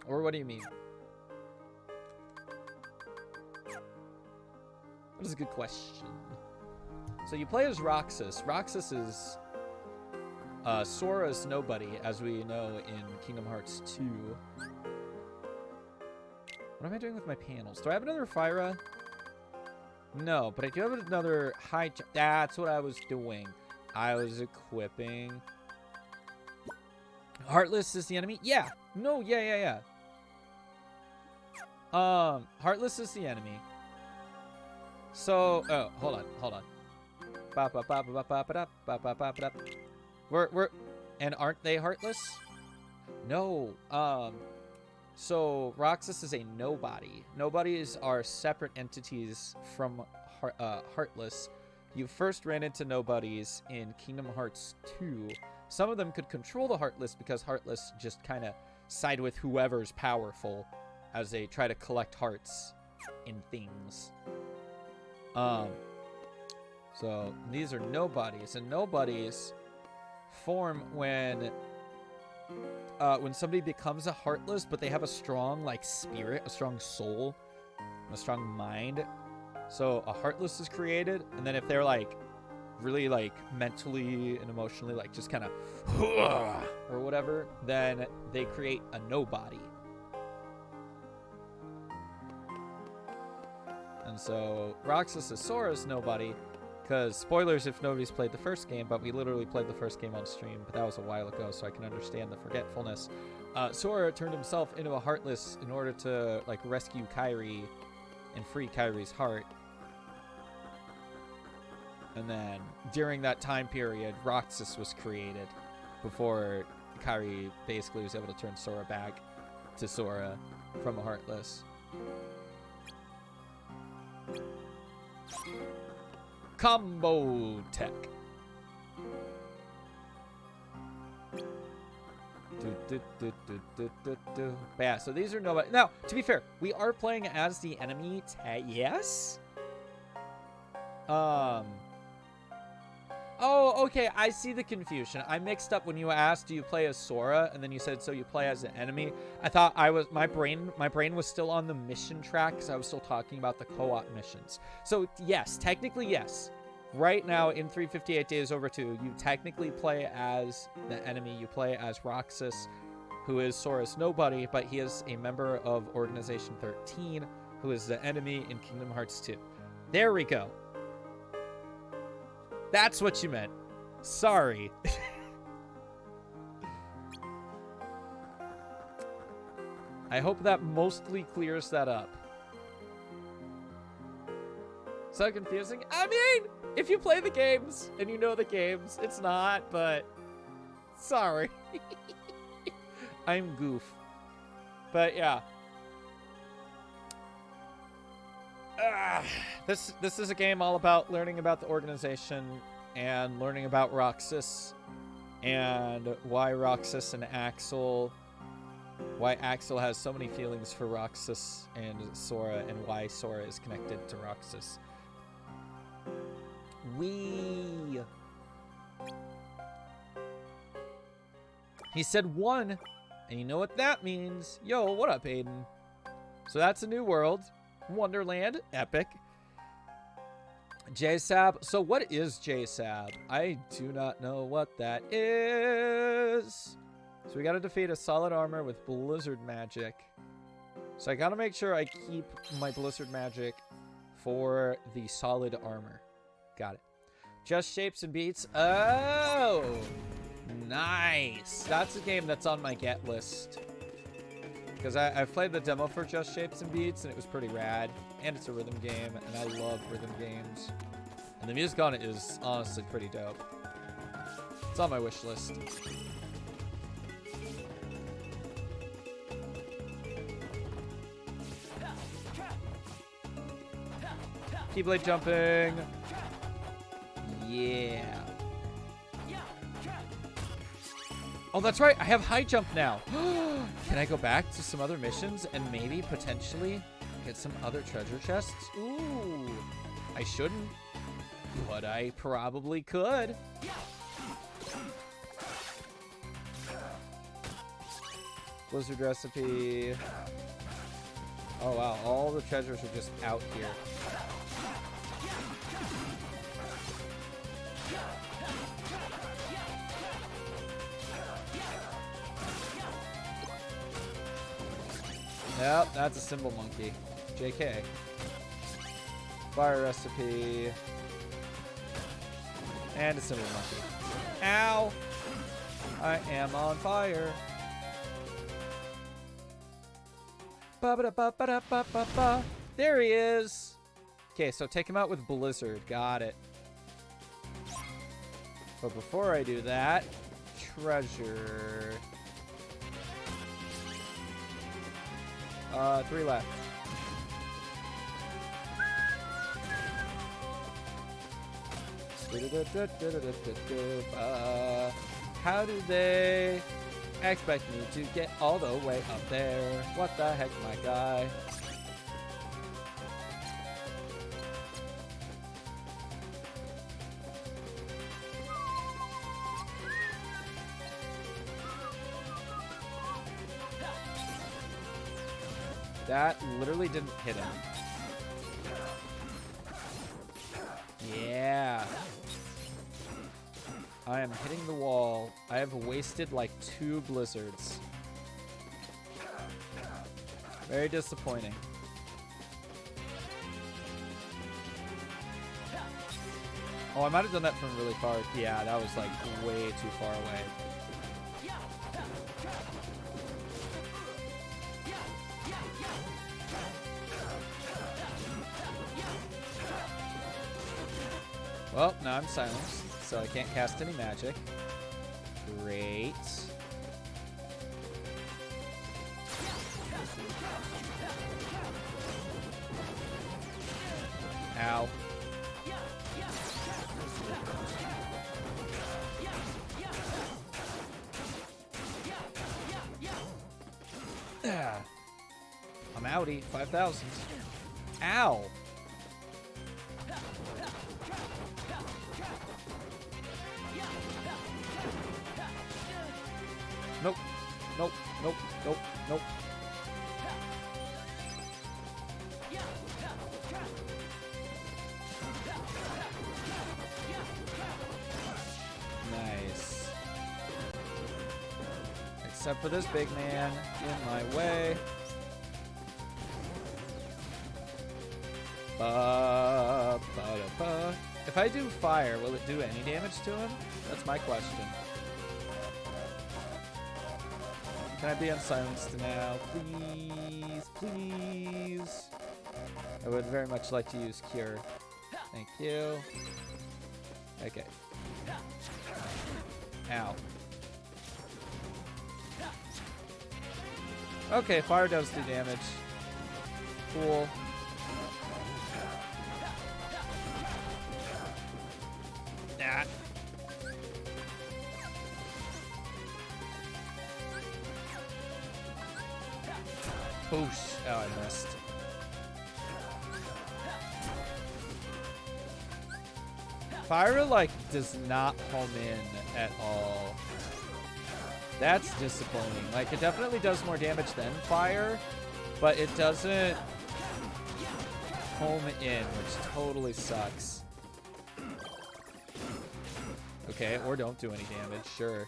Speaker 1: Or what do you mean? That is a good question. So you play as Roxas. Roxas is Sora's nobody, as we know in Kingdom Hearts 2. What am I doing with my panels? Do I have another Fyra? No, but I do have another high jump. That's what I was doing. I was equipping. Heartless is the enemy? Yeah. No, yeah. Heartless is the enemy. So, oh, hold on. We're, and aren't they heartless? No. So Roxas is a nobody. Nobodies are separate entities from Heartless. You first ran into nobodies in Kingdom Hearts 2. Some of them could control the Heartless because Heartless just kind of side with whoever's powerful as they try to collect hearts in things. So these are nobodies, and nobodies form when somebody becomes a Heartless, but they have a strong like spirit, a strong soul, and a strong mind. So a Heartless is created, and then if they're like really like mentally and emotionally like just kind of or whatever, then they create a nobody. And so Roxas is Sora's nobody, because spoilers if nobody's played the first game, but we literally played the first game on stream, but that was a while ago, so I can understand the forgetfulness. Sora turned himself into a Heartless in order to like rescue Kairi and free Kairi's heart. And then during that time period, Roxas was created before Kairi basically was able to turn Sora back to Sora from a Heartless. Combo tech. But yeah, so these are nobody. Now, to be fair, we are playing as the enemy. Yes? Oh, okay, I see the confusion. I mixed up when you asked, do you play as Sora? And then you said, so you play as an enemy. I thought my brain was still on the mission track because I was still talking about the co-op missions. So yes, technically yes. Right now in 358 Days Over 2, you technically play as the enemy. You play as Roxas, who is Sora's nobody, but he is a member of Organization 13, who is the enemy in Kingdom Hearts 2. There we go. That's what you meant. Sorry. I hope that mostly clears that up. So confusing? I mean, if you play the games and you know the games, it's not, but sorry. I'm goof. But yeah. This is a game all about learning about the organization and learning about Roxas and why Roxas and Axel, why Axel has so many feelings for Roxas and Sora, and why Sora is connected to Roxas. He said 1, and you know what that means. Yo, what up, Aiden? So that's a new world. Wonderland, epic. JSAB. So what is JSAB? I do not know what that is. So we gotta defeat a solid armor with blizzard magic. So I gotta make sure I keep my blizzard magic for the solid armor. Got it. Just Shapes and Beats. Oh, nice. That's a game that's on my get list. Because I've played the demo for Just Shapes and Beats, and it was pretty rad. And it's a rhythm game, and I love rhythm games. And the music on it is honestly pretty dope. It's on my wish list. Keyblade jumping. Yeah. Oh, that's right. I have high jump now. Can I go back to some other missions and maybe potentially get some other treasure chests? Ooh. I shouldn't, but I probably could. Blizzard recipe. Oh, wow. All the treasures are just out here. Yep, that's a symbol monkey. JK. Fire recipe. And a symbol monkey. Ow! I am on fire. Ba-ba-da-ba-ba-da-ba-ba-ba. There he is. Okay, so take him out with Blizzard. Got it. But before I do that, treasure. 3 left. How do they expect me to get all the way up there? What the heck, my guy? That literally didn't hit him. Yeah. I am hitting the wall. I have wasted like 2 blizzards. Very disappointing. Oh, I might have done that from really far. Yeah, that was like way too far away. Well, now I'm silenced, so I can't cast any magic. Great. Ow. I'm outie. 5,000. Ow. Nope. Nope. Nope. Nope. Nope. Nice. Except for this big man in my way. If I do fire, will it do any damage to him? That's my question. Can I be unsilenced now? Please, please. I would very much like to use Cure. Thank you. Okay. Ow. Okay, fire does do damage. Cool. Nah. Boosh. Oh, I missed. Fire, like, does not home in at all. That's disappointing. Like, it definitely does more damage than fire, but it doesn't home in, which totally sucks. Okay, or don't do any damage, sure.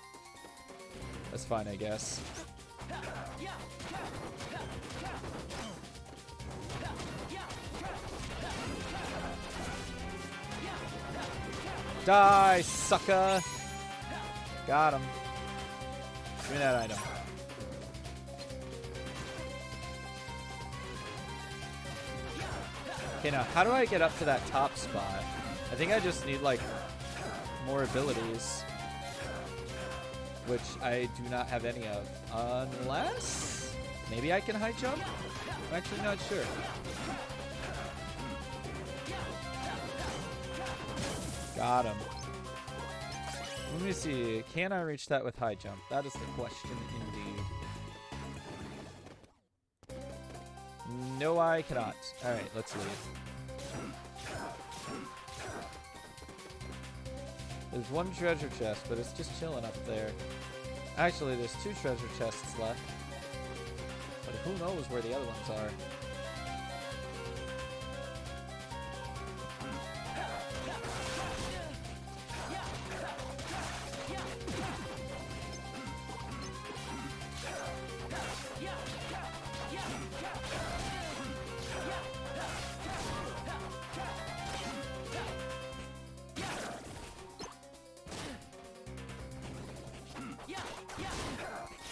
Speaker 1: That's fine, I guess. Die, sucker! Got him. Give me that item. Okay, now how do I get up to that top spot? I think I just need, like, more abilities, which I do not have any of. Unless maybe I can high jump? I'm actually not sure. Got him. Let me see. Can I reach that with high jump? That is the question indeed. No, I cannot. Alright, let's leave. There's one treasure chest, but it's just chilling up there. Actually, there's 2 treasure chests left. But who knows where the other ones are.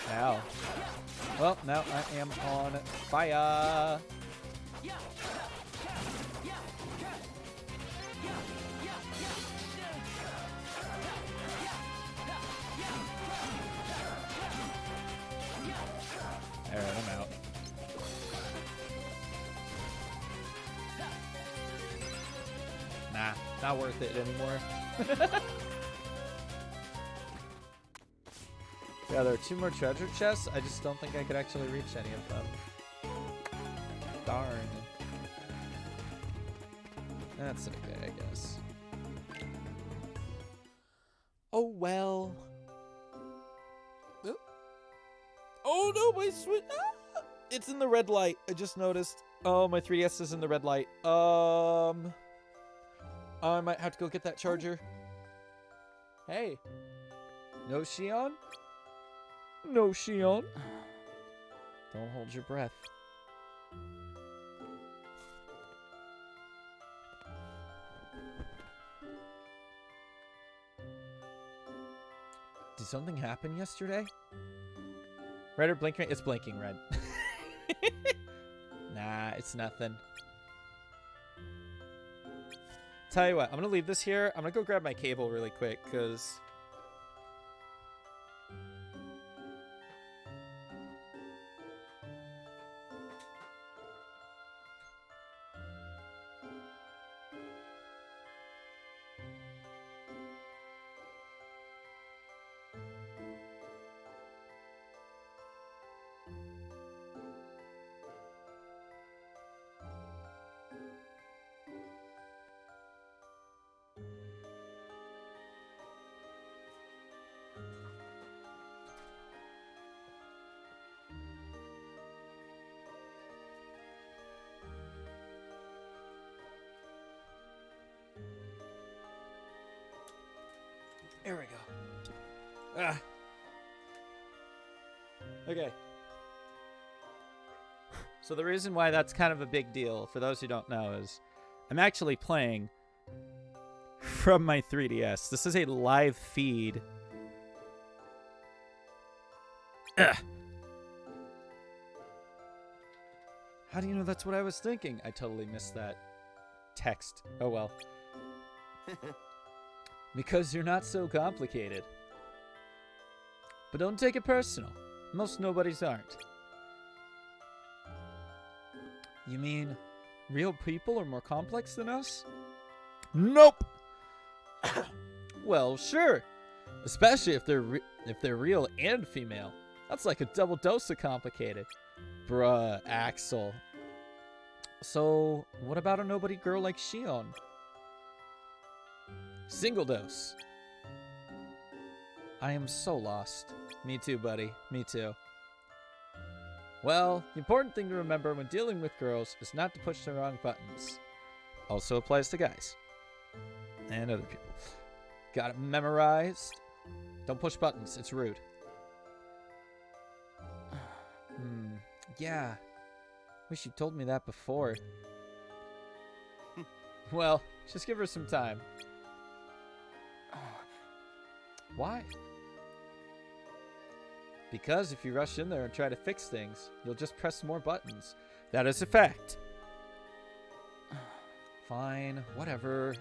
Speaker 1: Ow. Well, now I am on fire. Alright, I'm out. Nah, not worth it anymore. Yeah, there are 2 more treasure chests. I just don't think I could actually reach any of them. Darn. That's okay, I guess. Oh, well. Oh, no, my Switch. Ah! It's in the red light. I just noticed. Oh, my 3DS is in the red light. I might have to go get that charger. Hey. No Shion? No Shion. Don't hold your breath. Did something happen yesterday? Red or blinking? It's blinking red. Nah, it's nothing. Tell you what, I'm gonna leave this here. I'm gonna go grab my cable really quick, because... There we go. Ah. Okay. So the reason why that's kind of a big deal, for those who don't know, is I'm actually playing from my 3DS. This is a live feed. Ugh. How do you know that's what I was thinking? I totally missed that text. Oh well. Because you're not so complicated. But don't take it personal. Most nobodies aren't. You mean real people are more complex than us? Nope. Well, sure. Especially if they're real and female. That's like a double dose of complicated. Bruh, Axel. So, what about a nobody girl like Shion? Single dose. I am so lost. Me too, buddy. Me too. Well, the important thing to remember when dealing with girls is not to push the wrong buttons. Also applies to guys. And other people. Got it memorized? Don't push buttons. It's rude. Yeah. Wish you told me that before. Well, just give her some time. Why? Because if you rush in there and try to fix things, you'll just press more buttons. That is a fact. Fine, whatever.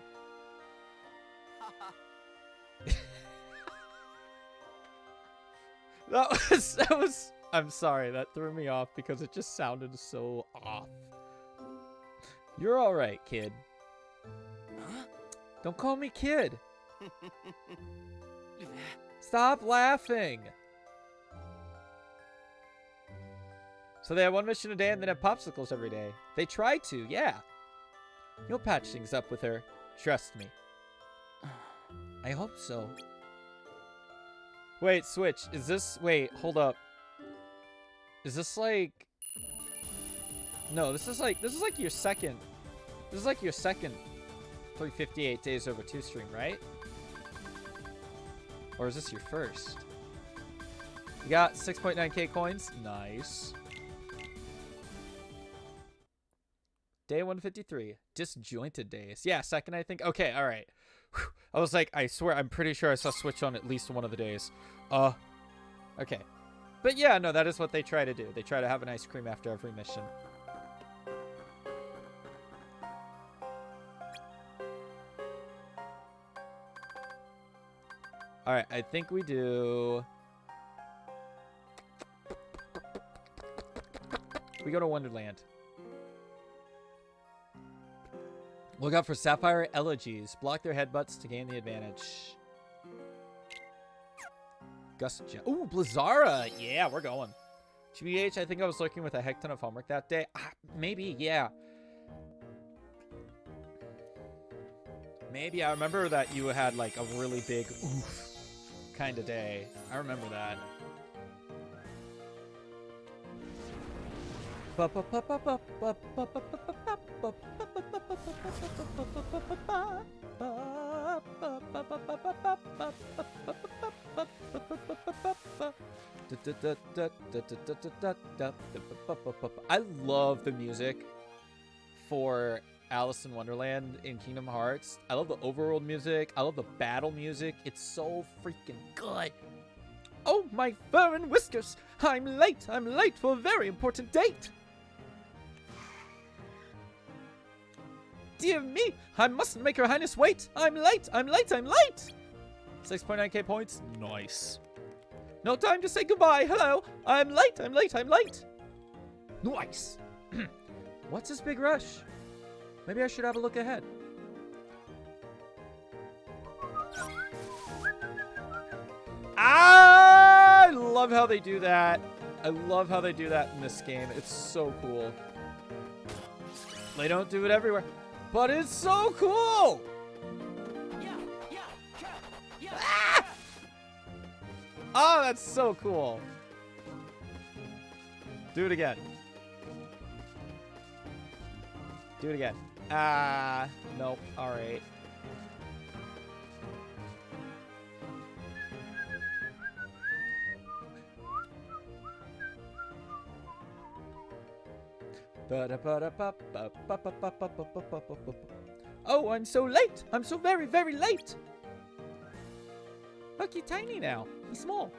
Speaker 1: That was I'm sorry, that threw me off because it just sounded so off. You're alright, kid. Don't call me kid. Stop laughing. So they have one mission a day and then have popsicles every day. They try to, yeah. You'll patch things up with her. Trust me. I hope so. Wait, Switch. Is this... Wait, hold up. Is this like... No, this is like your second... This is like your second 358 Days Over 2 stream, right? Or is this your first? You got 6.9k coins. Nice. Day 153. Disjointed days. Yeah, second, I think. Okay, all right. Whew. I was like, I swear, I'm pretty sure I saw Switch on at least one of the days. Okay. But yeah, no, that is what they try to do. They try to have an ice cream after every mission. All right, I think we do... We go to Wonderland. Look out for Sapphire Elegies. Block their headbutts to gain the advantage. Ooh, Blizzara. Yeah, we're going. GBH, I think I was lurking with a heck ton of homework that day. Maybe, yeah. Maybe. I remember that you had like a really big oof kind of day. I remember that. I love the music for Alice in Wonderland in Kingdom Hearts. I love the overworld music. I love the battle music. It's so freaking good. Oh, my fur and whiskers. I'm late. I'm late for a very important date. Dear me, I mustn't make Her Highness wait. I'm late. I'm late. I'm late. 6.9k points. Nice. No time to say goodbye. Hello. I'm late. I'm late. I'm late. Nice. What's this big rush? Maybe I should have a look ahead. I love how they do that. I love how they do that in this game. It's so cool. They don't do it everywhere, but it's so cool. Ah! Oh, that's so cool. Do it again. Do it again. Nope. All right. Oh, I'm so late. I'm so very, very late. Look, he's tiny now. He's small.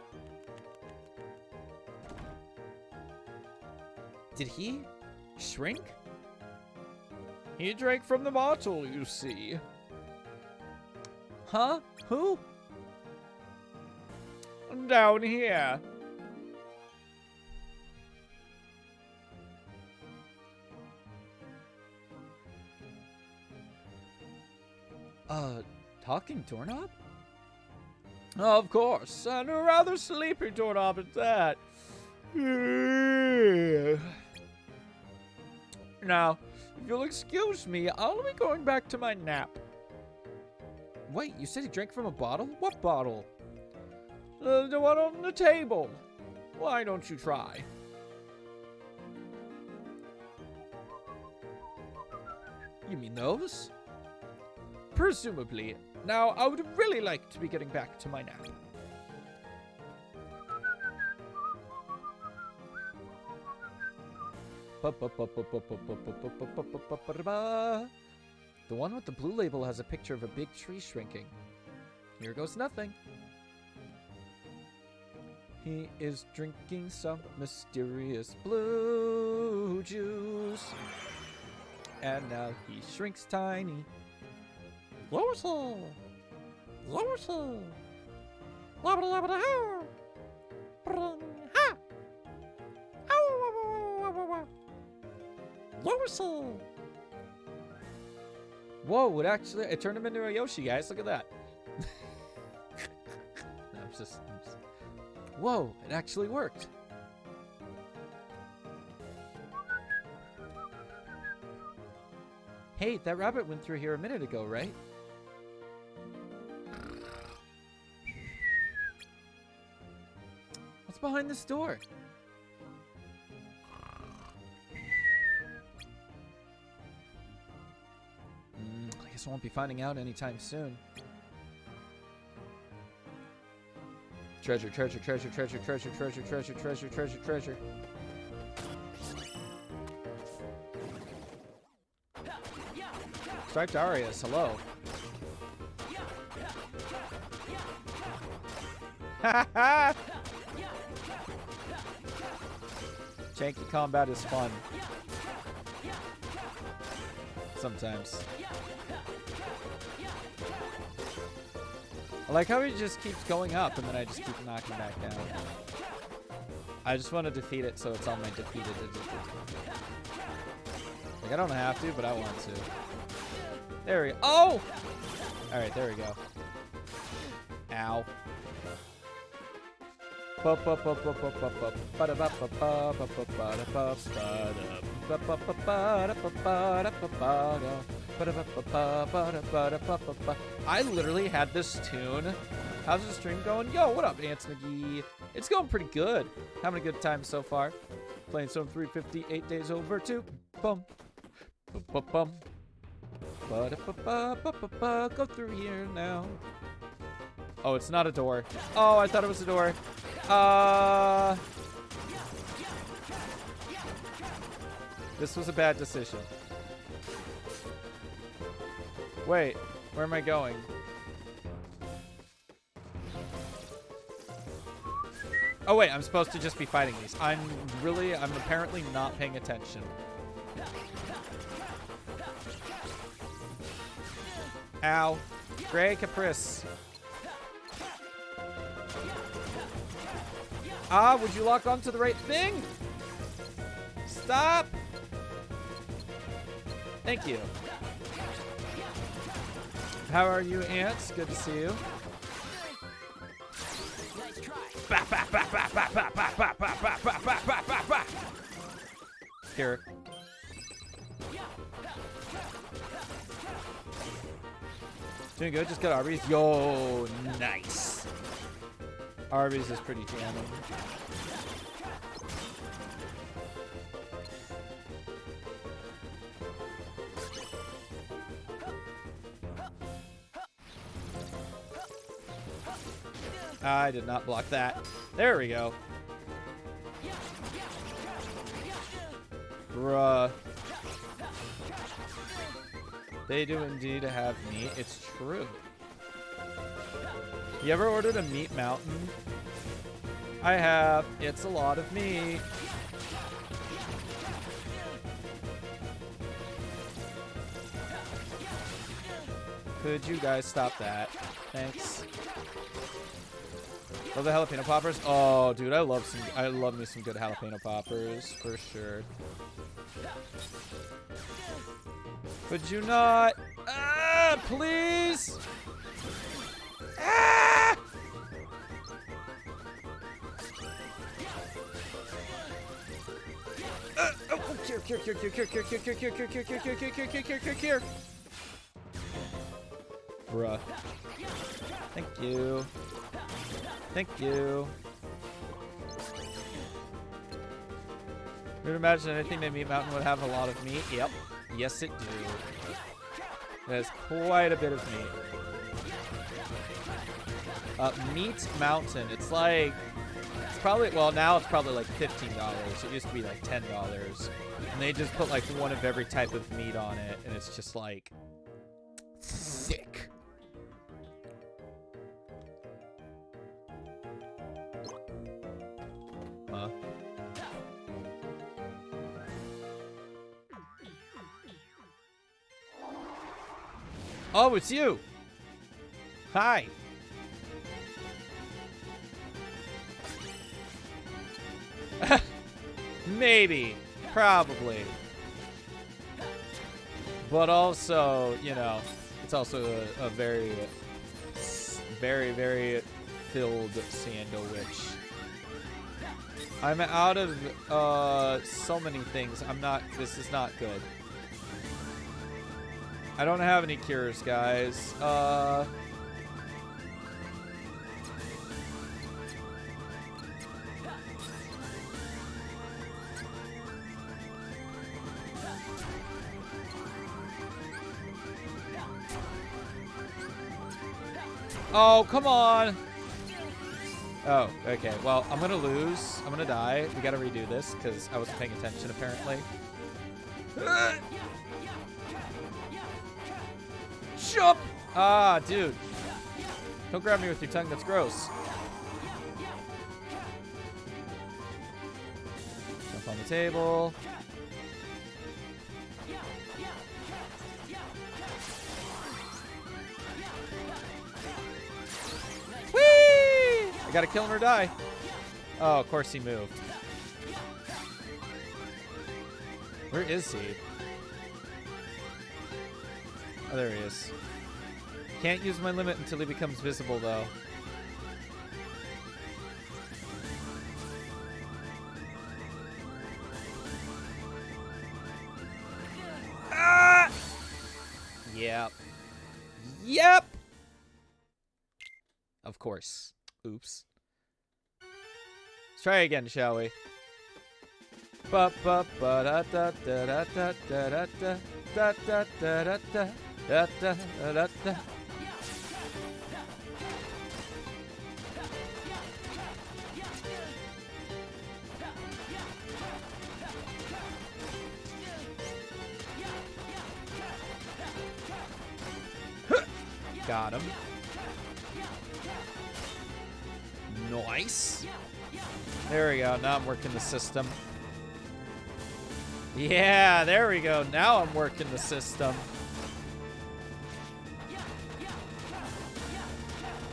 Speaker 1: Did he shrink? He drank from the bottle, you see. Huh? Who? Down here. Talking doorknob? Of course, and a rather sleepy doorknob at that. Now, if you'll excuse me, I'll be going back to my nap. Wait, you said he drank from a bottle? What bottle? The one on the table. Why don't you try? You mean those? Presumably. Now, I would really like to be getting back to my nap. The one with the blue label has a picture of a big tree shrinking. Here goes nothing. He is drinking some mysterious blue juice. And now he shrinks tiny. Lowercase! Lowercase! Labba labba ha! Ha! Lowercase! Whoa, it turned him into a Yoshi, guys. Look at that. No, I'm just... Whoa, it actually worked. Hey, that rabbit went through here a minute ago, right? What's behind this door? I guess I won't be finding out anytime soon. Treasure, treasure, treasure, treasure, treasure, treasure, treasure, treasure, treasure, treasure. Striped Arias, hello. Ha Janky combat is fun. Sometimes. I like how he just keeps going up and then I just keep knocking back down. I just want to defeat it so it's on my defeated. Like, I don't have to, but I want to. There we go. Oh! Alright, there we go. Ow. I literally had this tune. How's the stream going? Yo, what up, Ants McGee? It's going pretty good. Having a good time so far. Playing some 358 days over too. Bum. Bum. Bum. Go through here now. Oh, it's not a door. Oh, I thought it was a door. This was a bad decision. Wait, where am I going? Oh wait, I'm supposed to just be fighting these. I'm apparently not paying attention. Ow. Grey Caprice. Ah, would you lock onto the right thing? Stop. Thank you. How are you, ants? Good to see you. Here. Doing good, just got Arby's. Yo, nice. Arby's is pretty jamming. I did not block that. There we go. Bruh. They do indeed have meat. It's true. You ever ordered a meat mountain? I have. It's a lot of meat. Could you guys stop that? Thanks. Love the jalapeno poppers. Oh, dude, I love me some good jalapeno poppers for sure. Could you not? Ah, please. Ah! Oh, here. Bruh. Thank you. Thank you. Would imagine anything that Meat Mountain would have a lot of meat? Yep. Yes, it do. It has quite a bit of meat. Meat Mountain. It's like... It's probably... Well, now it's probably like $15. It used to be like $10. And they just put like one of every type of meat on it. And it's just like... Thick. Huh? Oh, it's you. Hi. Maybe. Probably. But also, you know, it's also a very, very filled sandwich. I'm out of so many things. This is not good. I don't have any cures, guys. Oh, come on. Oh, okay. Well, I'm gonna lose. I'm gonna die. We gotta redo this because I wasn't paying attention, apparently. Jump! Ah, dude. Don't grab me with your tongue. That's gross. Jump on the table. Whee! I gotta kill him or die. Oh, of course he moved. Where is he? Oh, there he is. Can't use my limit until he becomes visible, though. Ah! Yep. Yep! Of course. Oops. Let's try again, shall we? Ba ba ba da da da da da da da da da da da da. Da, da, da, da, da. Got him. Nice. There we go. Now I'm working the system. Yeah, there we go. Now I'm working the system.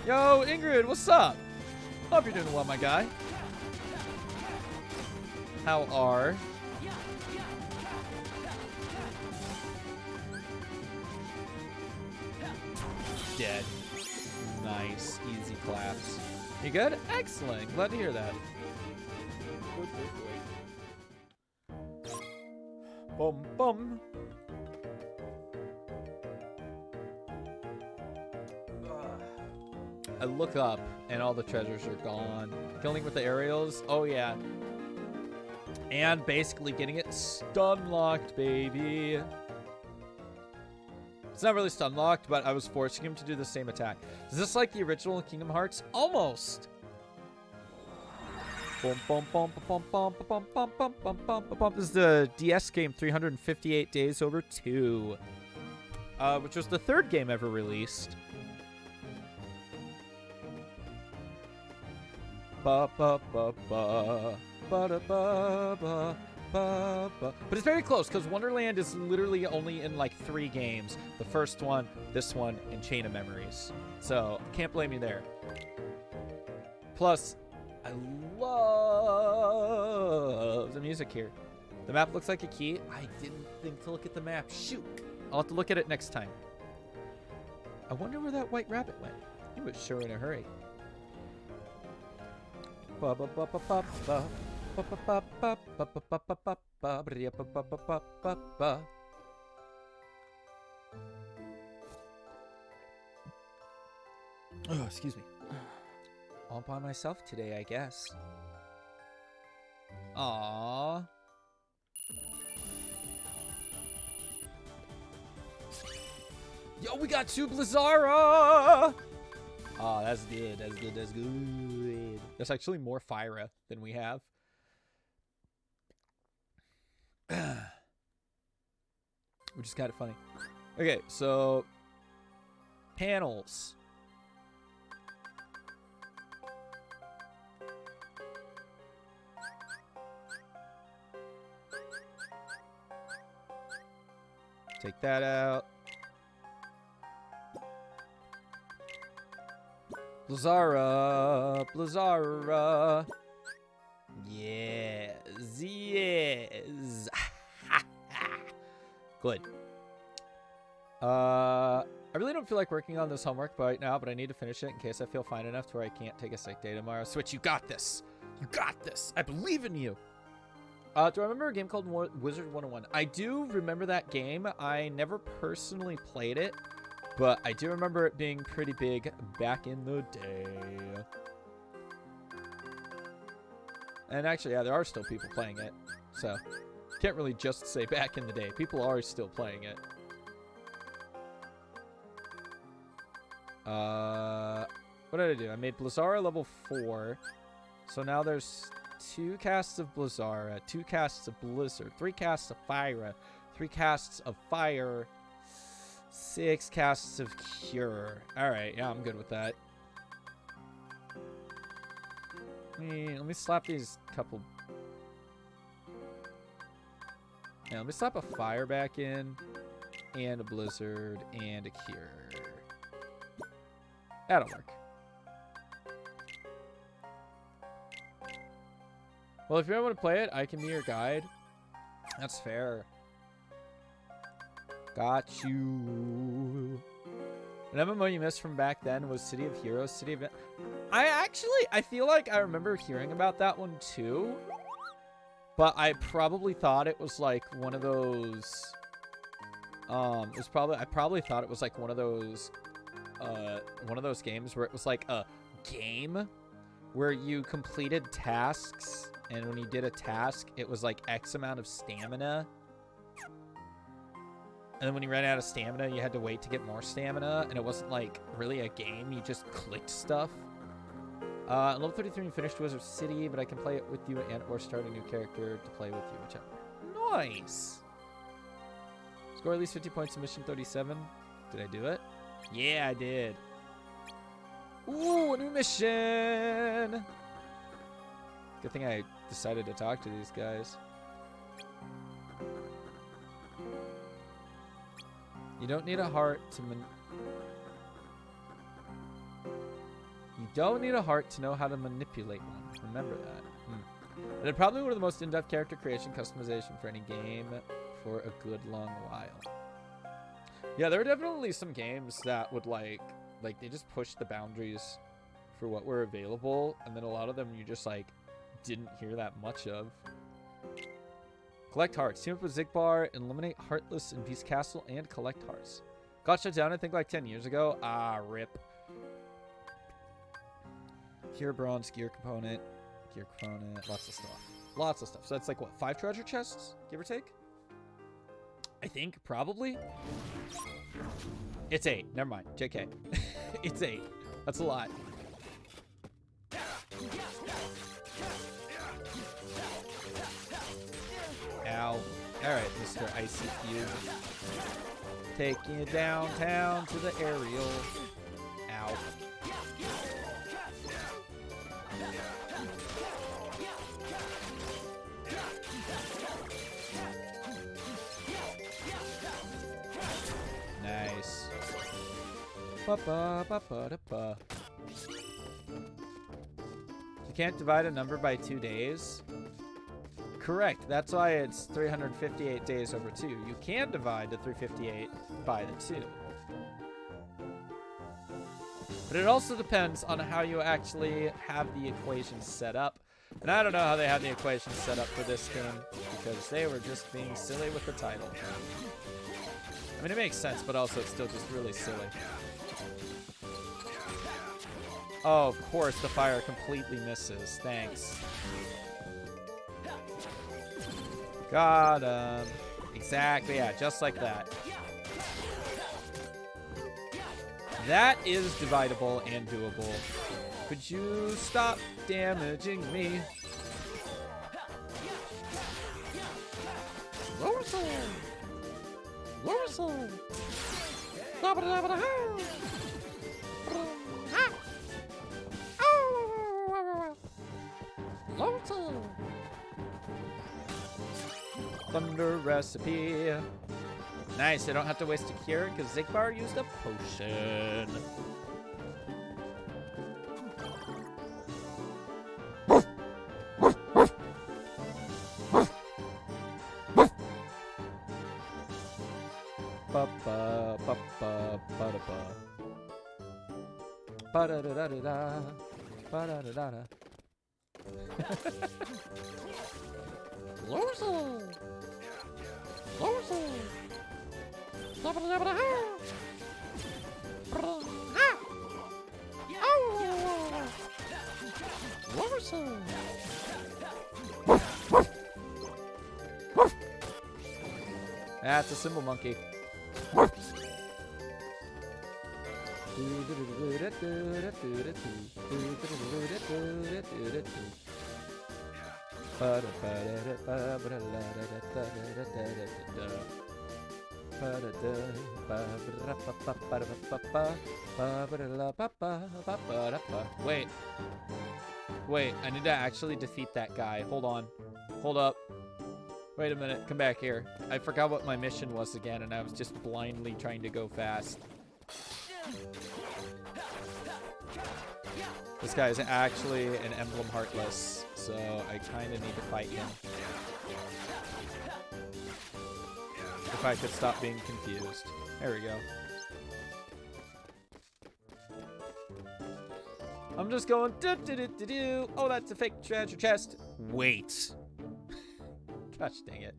Speaker 1: Yo, Ingrid, what's up? Hope you're doing well, my guy. How are? Dead. Nice. Easy claps. You good? Excellent. Glad to hear that. Boom, boom. I look up and all the treasures are gone. Killing with the aerials? Oh, yeah. And basically getting it stun locked, baby. It's not really stun locked, but I was forcing him to do the same attack. Is this like the original Kingdom Hearts? Almost. Boom, boom, boom, boom, boom, boom, boom, boom, boom, boom, boom. This is the DS game 358 Days Over 2, which was the third game ever released. Ba ba ba ba ba da ba ba ba ba. But it's very close because Wonderland is literally only in like 3 games. The first one, this one, and Chain of Memories. So can't blame you there. Plus, I love the music here. The map looks like a key. I didn't think to look at the map. Shoot. I'll have to look at it next time. I wonder where that white rabbit went. He was sure in a hurry. Ba ba ba ba ba ba ba ba ba ba ba ba ba ba ba ba ba ba ba. Oh, excuse me. All by myself today, I guess. Aww. Yo, we got 2 Blizzara! Oh, that's good. That's good. That's good. There's actually more Fyra than we have. Which is kind of funny. Okay, so panels. Take that out. Blizzara, Blizzara. Yes, yes. Good. I really don't feel like working on this homework right now, but I need to finish it in case I feel fine enough to where I can't take a sick day tomorrow. Switch, you got this. You got this. I believe in you. Do I remember a game called Wizard 101? I do remember that game. I never personally played it, but I do remember it being pretty big back in the day. And actually, yeah, there are still people playing it. So, can't really just say back in the day. People are still playing it. What did I do? I made Blizzara level 4. So now there's 2 casts of Blizzara, 2 casts of Blizzard, 3 casts of Fyra, 3 casts of Fire, 6 casts of Cure. Alright, yeah, I'm good with that. Let me slap these couple... Yeah, let me slap a Fire back in, and a Blizzard, and a Cure. That'll work. Well, if you don't want to play it, I can be your guide. That's fair. Got you. An MMO you missed from back then was City of Heroes. City of... I feel like I remember hearing about that one too. But I probably thought it was like one of those... I probably thought it was like one of those games where it was like a game where you completed tasks, and when you did a task, it was like X amount of stamina. And then when you ran out of stamina, you had to wait to get more stamina, and it wasn't like really a game. You just clicked stuff. Level 33 and finished Wizard City, but I can play it with you and or start a new character to play with you, whichever. Nice. Score at least 50 points in mission 37. Did I do it? Yeah, I did. Ooh, a new mission. Good thing I decided to talk to these guys. You don't need a heart to You don't need a heart to know how to manipulate one. Remember that. And it probably one of the most in-depth character creation customization for any game for a good long while. Yeah, there were definitely some games that would like they just pushed the boundaries for what were available, and then a lot of them you just like didn't hear that much of. Collect hearts. Team up with Zigbar, eliminate Heartless in Beast Castle, and collect hearts. Got shut down, I think, like 10 years ago. Ah, rip. Gear bronze, gear component, lots of stuff. Lots of stuff. So that's like, what, 5 treasure chests, give or take? I think, probably. It's 8. Never mind. JK. It's 8. That's a lot. Ow. Alright, Mr. Icy Cube. Taking you downtown to the aerial. Ow. Nice. Ba-ba-ba-ba-da-ba. You can't divide a number by 2 days? Correct. That's why it's 358 days over 2. You can divide the 358 by the 2. But it also depends on how you actually have the equations set up. And I don't know how they had the equations set up for this game, because they were just being silly with the title. I mean, it makes sense, but also it's still just really silly. Oh, of course, the fire completely misses. Thanks. Got him. Exactly, yeah, just like that. That is dividable and doable. Could you stop damaging me? Lorsal! Lorsal! Lorsal! Thunder recipe. Nice, I don't have to waste a cure because Zigbar used a potion. Ba-da-da-da-da. Ba-da-da-da-da. Lorsal! Lorsal! Lorsal! That's a cymbal monkey. Wait, I need to actually defeat that guy. Hold on. Hold up. Wait a minute. Come back here. I forgot what my mission was again, and I was just blindly trying to go fast. This guy is actually an Emblem Heartless, so I kind of need to fight him. If I could stop being confused. There we go. I'm just going do-do-do-do-do. Oh, that's a fake treasure chest. Wait. Gosh dang it.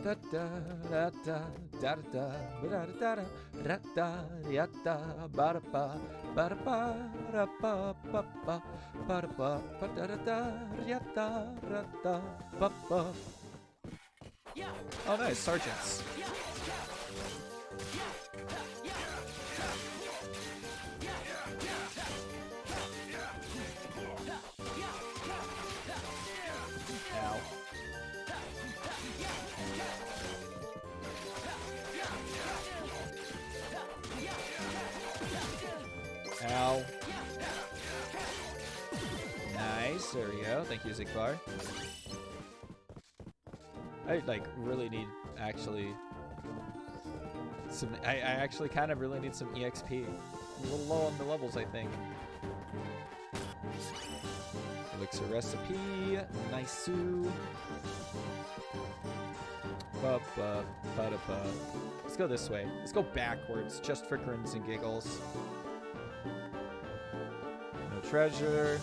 Speaker 1: Da da da da da da da da da da da ya da ba da ba ba da ba da ba ba ba ba da ba ba da da da ya da da da ba ba. Oh, nice, sergeants. Ow. Ow. Nice, there we go. Thank you, Zigbar. I like really need actually some. I actually kind of really need some EXP. I'm a little low on the levels, I think. Elixir recipe, nice. Let's go this way. Let's go backwards, just for grins and giggles. No treasure.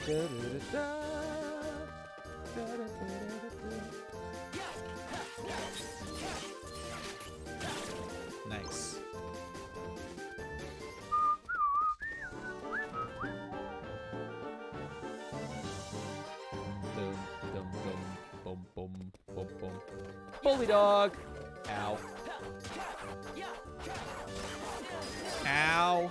Speaker 1: Thank you. Nice. Boom, boom, boom, boom. Bully dog. Ow. Ow.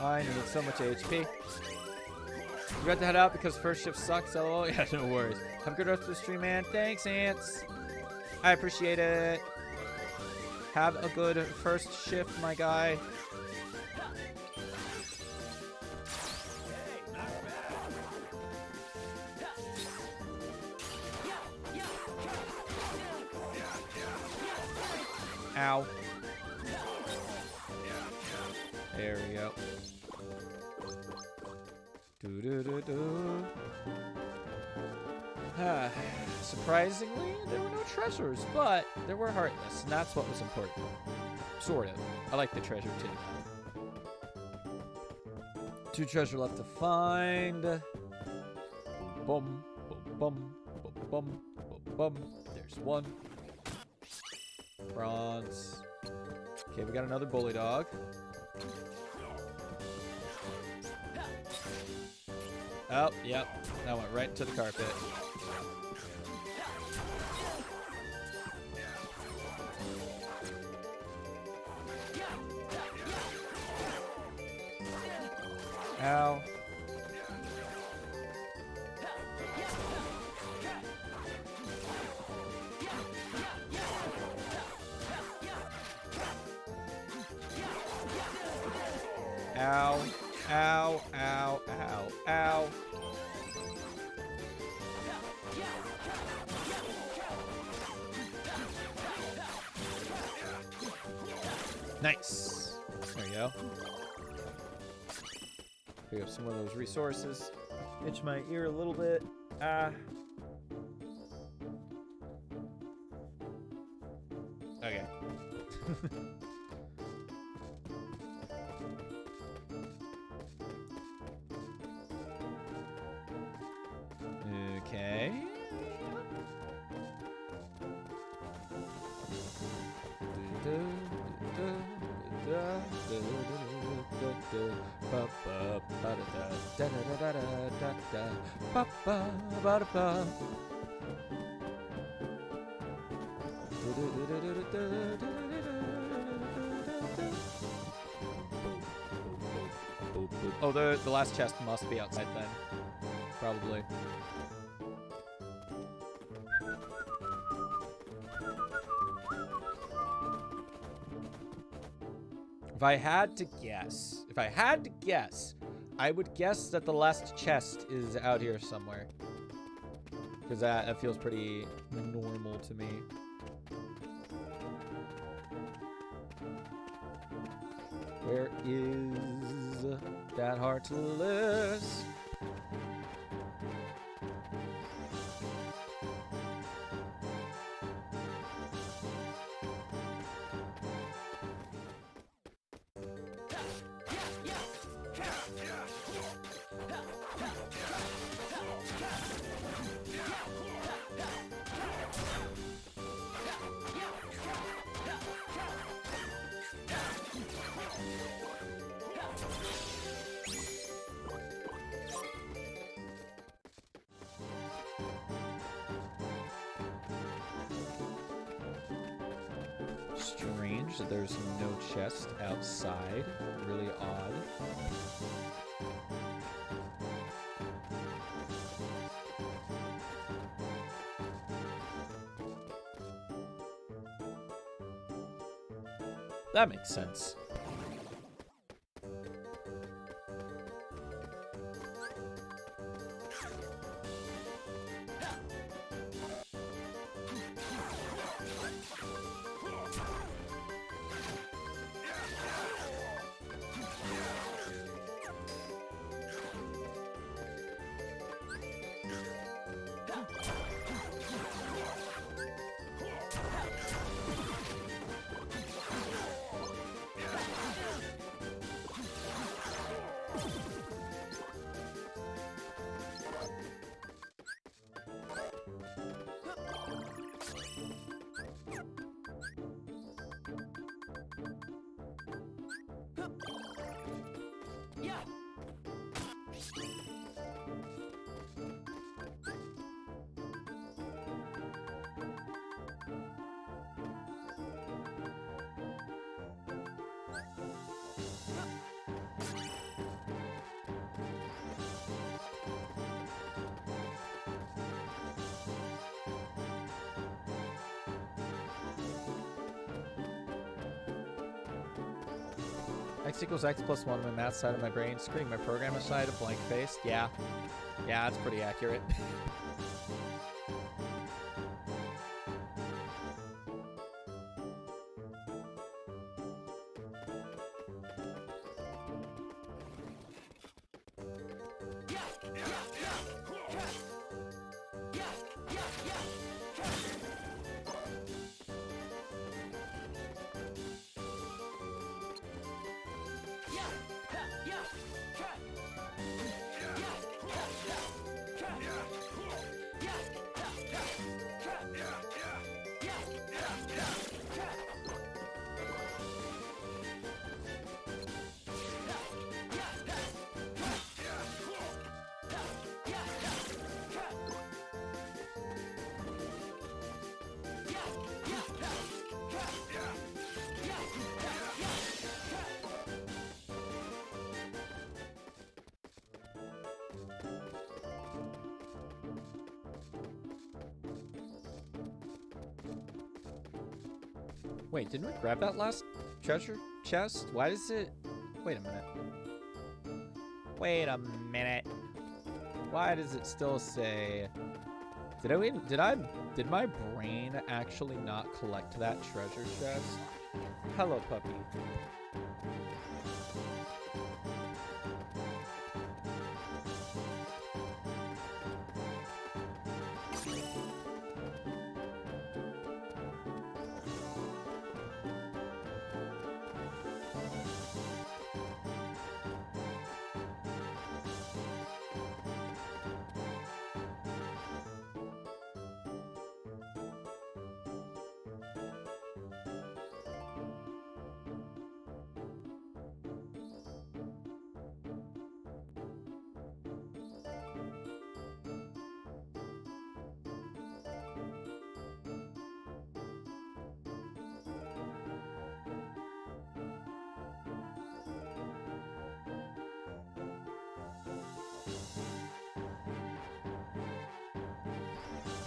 Speaker 1: I need so much HP. You got to head out because first shift sucks, lol. Yeah, no worries. Have a good rest of the stream, man. Thanks, Ants. I appreciate it. Have a good first shift, my guy. Ow. There we go. Do. Surprisingly, there were no treasures, but there were heartless, and that's what was important. Sort of. I like the treasure too. 2 treasure left to find. Boom, boom, boom, boom, boom, boom, boom. There's 1. Bronze. Okay, we got another bully dog. Oh, yep. That went right into the carpet. Ow. Ow. Ow, ow, ow, ow. Nice. There you go. Pick up some of those resources. Itch my ear a little bit. Okay. Okay. Oh, the last chest must be outside then. Probably. If I had to guess, I would guess that the last chest is out here somewhere. Because that feels pretty normal to me. Where is that Heartless? Strange that there's no chest outside. Really odd. That makes sense. X equals X plus 1 on my math side of my brain. Screen my programmer side, a blank face. Yeah. Yeah, that's pretty accurate. Wait, didn't we grab that last treasure chest? Why does it... Wait a minute. Wait a minute. Why does it still say... Did my brain actually not collect that treasure chest? Hello, puppy.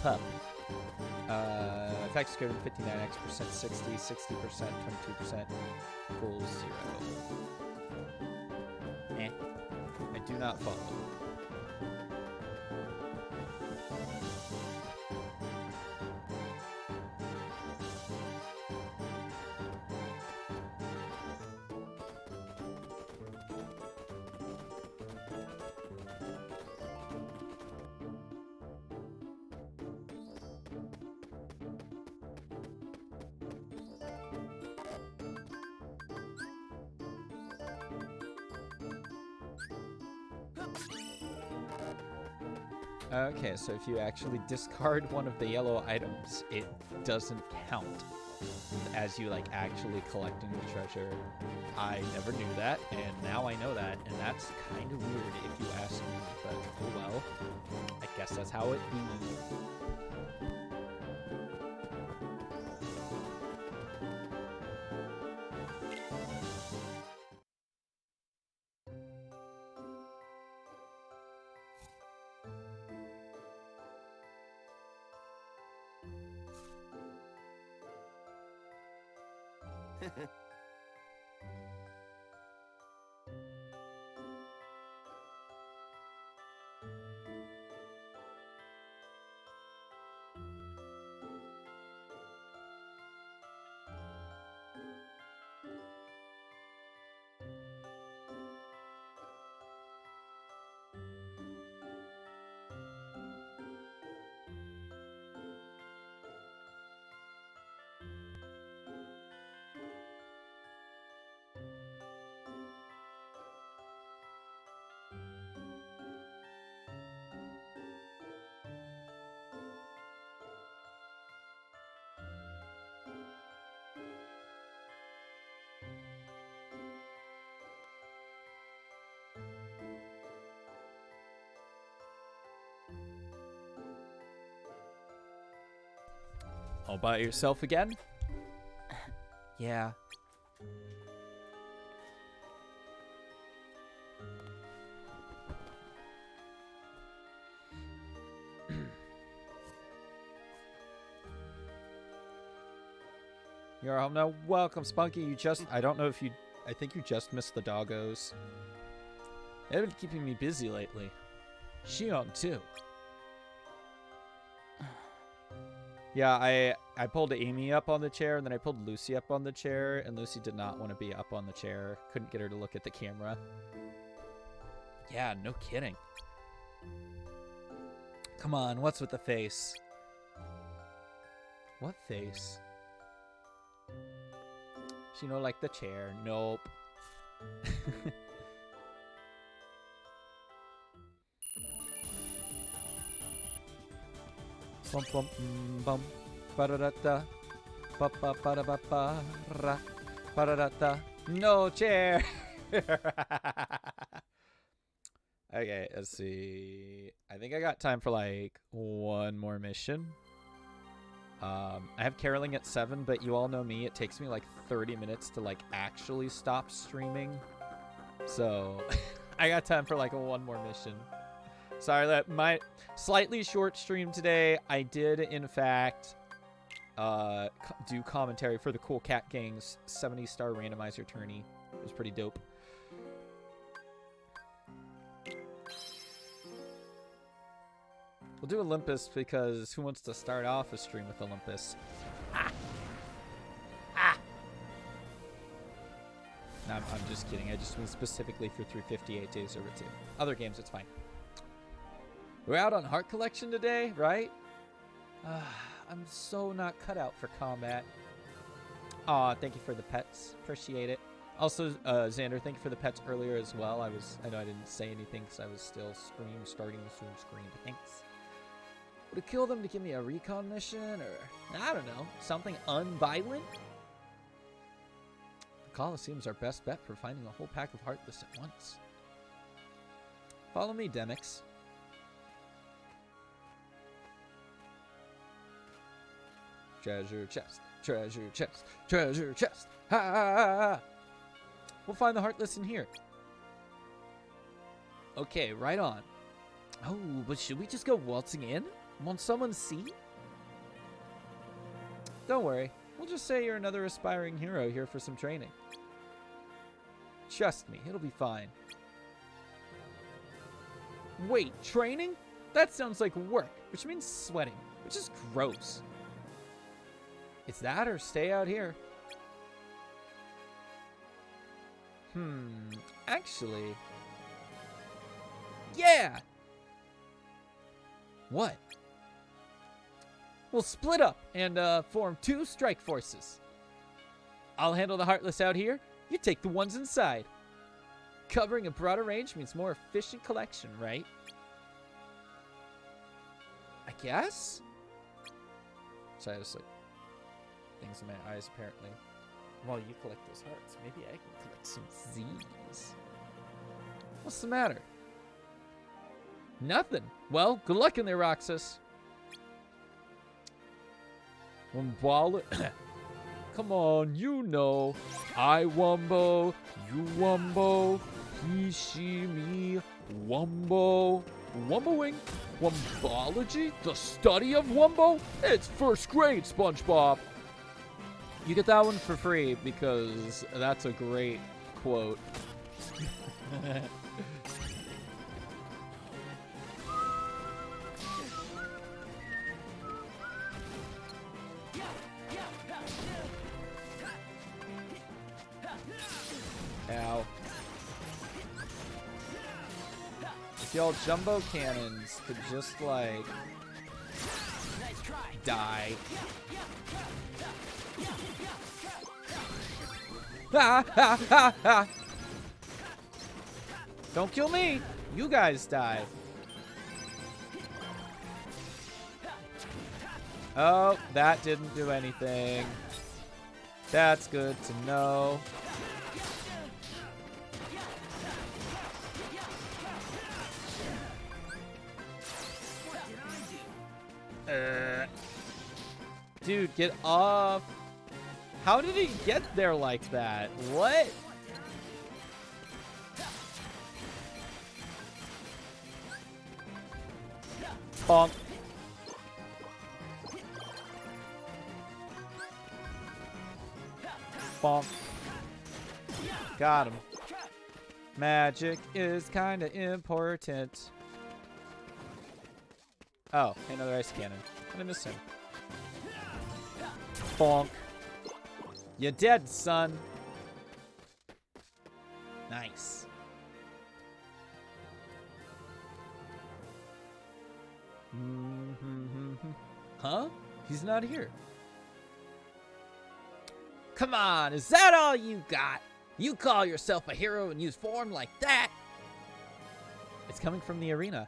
Speaker 1: Pup. Attack scared 59x%, 60, 60%, 22%, equals 0. Eh. I do not follow. Okay, so if you actually discard one of the yellow items, it doesn't count as you, like, actually collecting the treasure. I never knew that, and now I know that, and that's kind of weird if you ask me, but oh well. I guess that's how it be. All by yourself again? Yeah. You're home now. Welcome, Spunky. I don't know if you, I think you just missed the doggos. They've been keeping me busy lately. Shion, too. Yeah, I pulled Amy up on the chair, and then I pulled Lucy up on the chair, and Lucy did not want to be up on the chair. Couldn't get her to look at the camera. Yeah, no kidding. Come on, what's with the face? What face? She know like the chair. Nope. Bum bum bum ba da da da ba ba ba da ba ba ra ba da da da. No chair. Okay, let's see. I think I got time for like one more mission. I have caroling at 7, but you all know me. It takes me like 30 minutes to like actually stop streaming. So I got time for like one more mission. Sorry that my slightly short stream today. I did, in fact, do commentary for the Cool Cat Gang's 70-star randomizer tourney. It was pretty dope. We'll do Olympus because who wants to start off a stream with Olympus? Ah! Ah! No, I'm just kidding. I just mean specifically for 358 Days Over 2. Other games, it's fine. We're out on Heart Collection today, right? I'm so not cut out for combat. Aw, thank you for the pets. Appreciate it. Also, Xander, thank you for the pets earlier as well. I know I didn't say anything because I was still starting the screen, but thanks. Would it kill them to give me a recon mission, or I don't know, something unviolent? The Colosseum's our best bet for finding a whole pack of Heartless at once. Follow me, Demix. Treasure chest, treasure chest, treasure chest. Ha ha ha ha! We'll find the Heartless in here. Okay, right on. Oh, but should we just go waltzing in? Won't someone see? Don't worry. We'll just say you're another aspiring hero here for some training. Trust me, it'll be fine. Wait, training? That sounds like work, which means sweating, which is gross. It's that or stay out here. Actually... Yeah! What? We'll split up and form 2 strike forces. I'll handle the Heartless out here. You take the ones inside. Covering a broader range means more efficient collection, right? I guess? Sorry, I just like things in my eyes apparently. While you collect those hearts, maybe I can collect some Z's. What's the matter? Nothing. Well, good luck in there, Roxas. Wumbo. Come on, you know. I wumbo, you wumbo, he, she, me, wumbo. Wumboing? Wumbology? The study of wumbo? It's first grade, SpongeBob. You get that one for free because that's a great quote. Ow. If y'all jumbo cannons could just, like, die. Ha ha ha ha! Don't kill me! You guys die. Oh, that didn't do anything. That's good to know. Dude, get off. How did he get there like that? What? Bonk. Bonk. Got him. Magic is kind of important. Oh, another ice cannon. I missed him. Bonk. You're dead, son. Nice. Huh? He's not here. Come on, is that all you got? You call yourself a hero and use form like that? It's coming from the arena.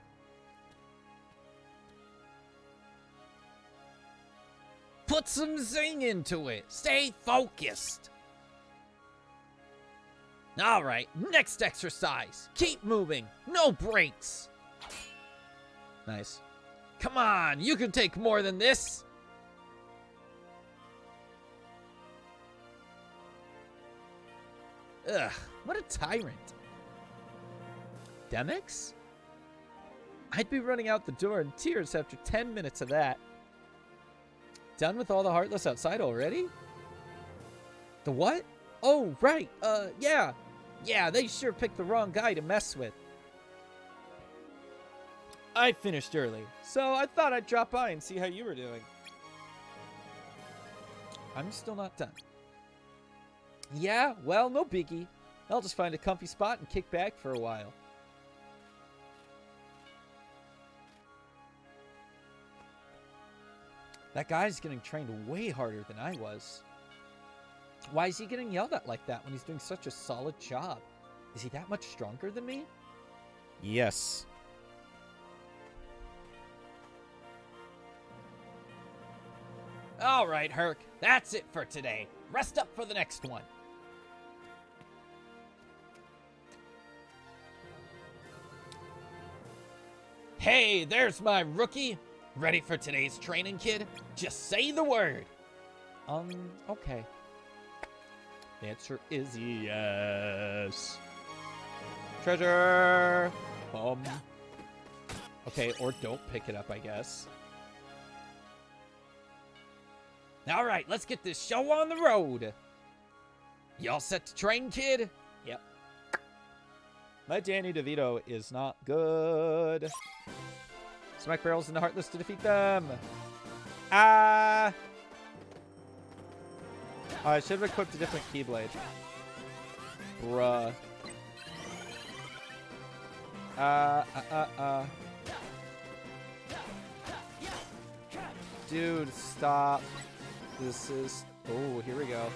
Speaker 1: Put some zing into it. Stay focused. All right, next exercise. Keep moving. No breaks. Nice. Come on, you can take more than this. Ugh, what a tyrant. Demix? I'd be running out the door in tears after 10 minutes of that. Done with all the Heartless outside already? The what? Oh, right. Yeah. Yeah, they sure picked the wrong guy to mess with. I finished early, so I thought I'd drop by and see how you were doing. I'm still not done. Yeah, well, no biggie. I'll just find a comfy spot and kick back for a while. That guy's getting trained way harder than I was. Why is he getting yelled at like that when he's doing such a solid job? Is he that much stronger than me? Yes. All right, Herc. That's it for today. Rest up for the next one. Hey, there's my rookie. Ready for today's training, kid? Just say the word. Okay. The answer is yes. Treasure. Okay, or don't pick it up, I guess. All right, let's get this show on the road. Y'all set to train, kid? Yep. My Danny DeVito is not good. Smack barrels in the Heartless to defeat them. Ah! Oh, I should have equipped a different Keyblade. Bruh. Dude, stop. This is... Oh, here we go.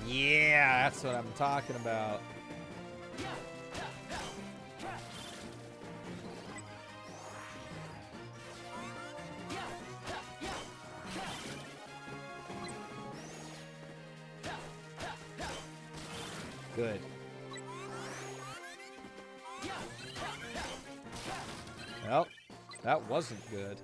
Speaker 1: Yeah, that's what I'm talking about. Good. Well, that wasn't good.